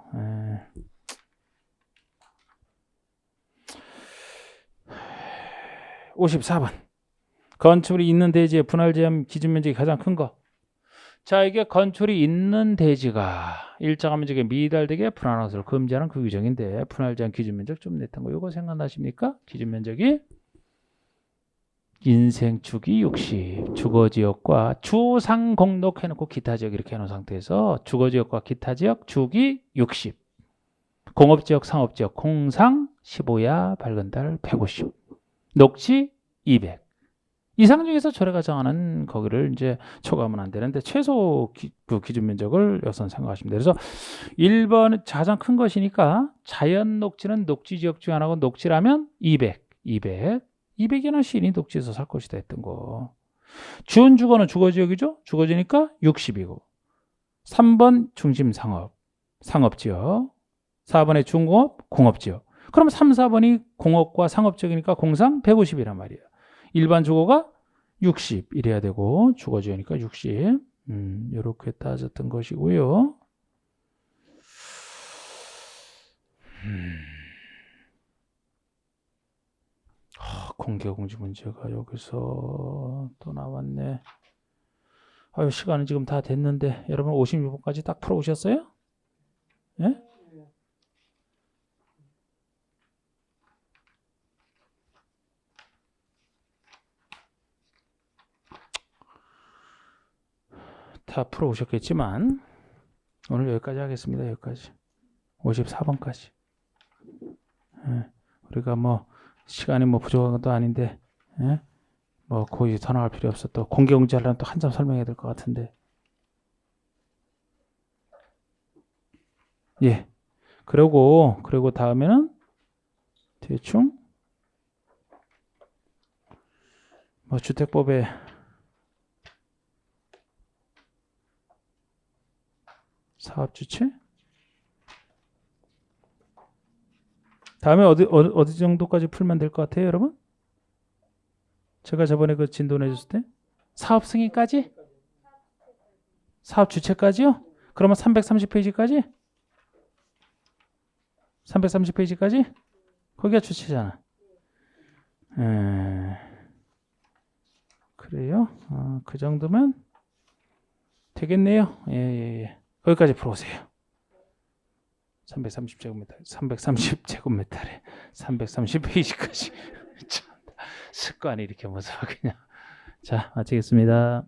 54번. 건축물이 있는 대지의 분할 제한 기준 면적이 가장 큰 거. 자, 이게 건축물이 있는 대지가 일정한 면적에 미달되게 분할하는 것을 금지하는 그 규정인데 분할 제한 기준 면적 좀 냈던 거 이거 생각나십니까? 기준 면적이 인생 주기 60 주거지역과 주상공록 해놓고 기타지역 이렇게 해놓은 상태에서 주거지역과 기타지역 주기 60 공업지역 상업지역 공상 15야 밝은 달 150 녹지 200 이상 중에서 조례가 정하는 거기를 이제 초과하면 안 되는데 최소 그 기준 면적을 여기서 생각하시면 돼요. 그래서 1번 가장 큰 것이니까 자연 녹지는 녹지 지역 중 하나고 녹지라면 200이나 시인이 녹지에서 살 것이다 했던 거. 준주거는 주거지역이죠. 주거지니까 60이고 3번 중심 상업지역 4번의 중공업 공업지역. 그럼 3, 4번이 공업과 상업지역이니까 공상 150이란 말이에요. 일반 주거가 60 이래야 되고 주거지역이니까 60. 이렇게 따졌던 것이고요. 공개공지 문제가 여기서 또 나왔네. 아유, 시간은 지금 다 됐는데 여러분 56번까지 딱 풀어오셨어요? 예? 다 풀어오셨겠지만 오늘 여기까지 하겠습니다. 여기까지 54번까지. 예. 우리가 뭐 시간이 뭐 부족한 것도 아닌데, 예? 뭐 거의 더 나갈 필요 없어. 또 공개공지 하려면 또 한참 설명해야 될 것 같은데. 예. 그리고 다음에는 대충 뭐 주택법에 사업주체? 다음에 어디 정도까지 풀면 될 것 같아요, 여러분? 제가 저번에 그 진도 내줬을 때 사업 승인까지? 사업 주체까지요? 그러면 330페이지까지? 330페이지까지? 거기가 주체잖아. 그래요? 그 정도면 되겠네요. 예. 거기까지 풀어오세요. 330제곱미터, 330제곱미터래. 330페이지까지. 습관이 이렇게 무서워 그냥. 자, 마치겠습니다.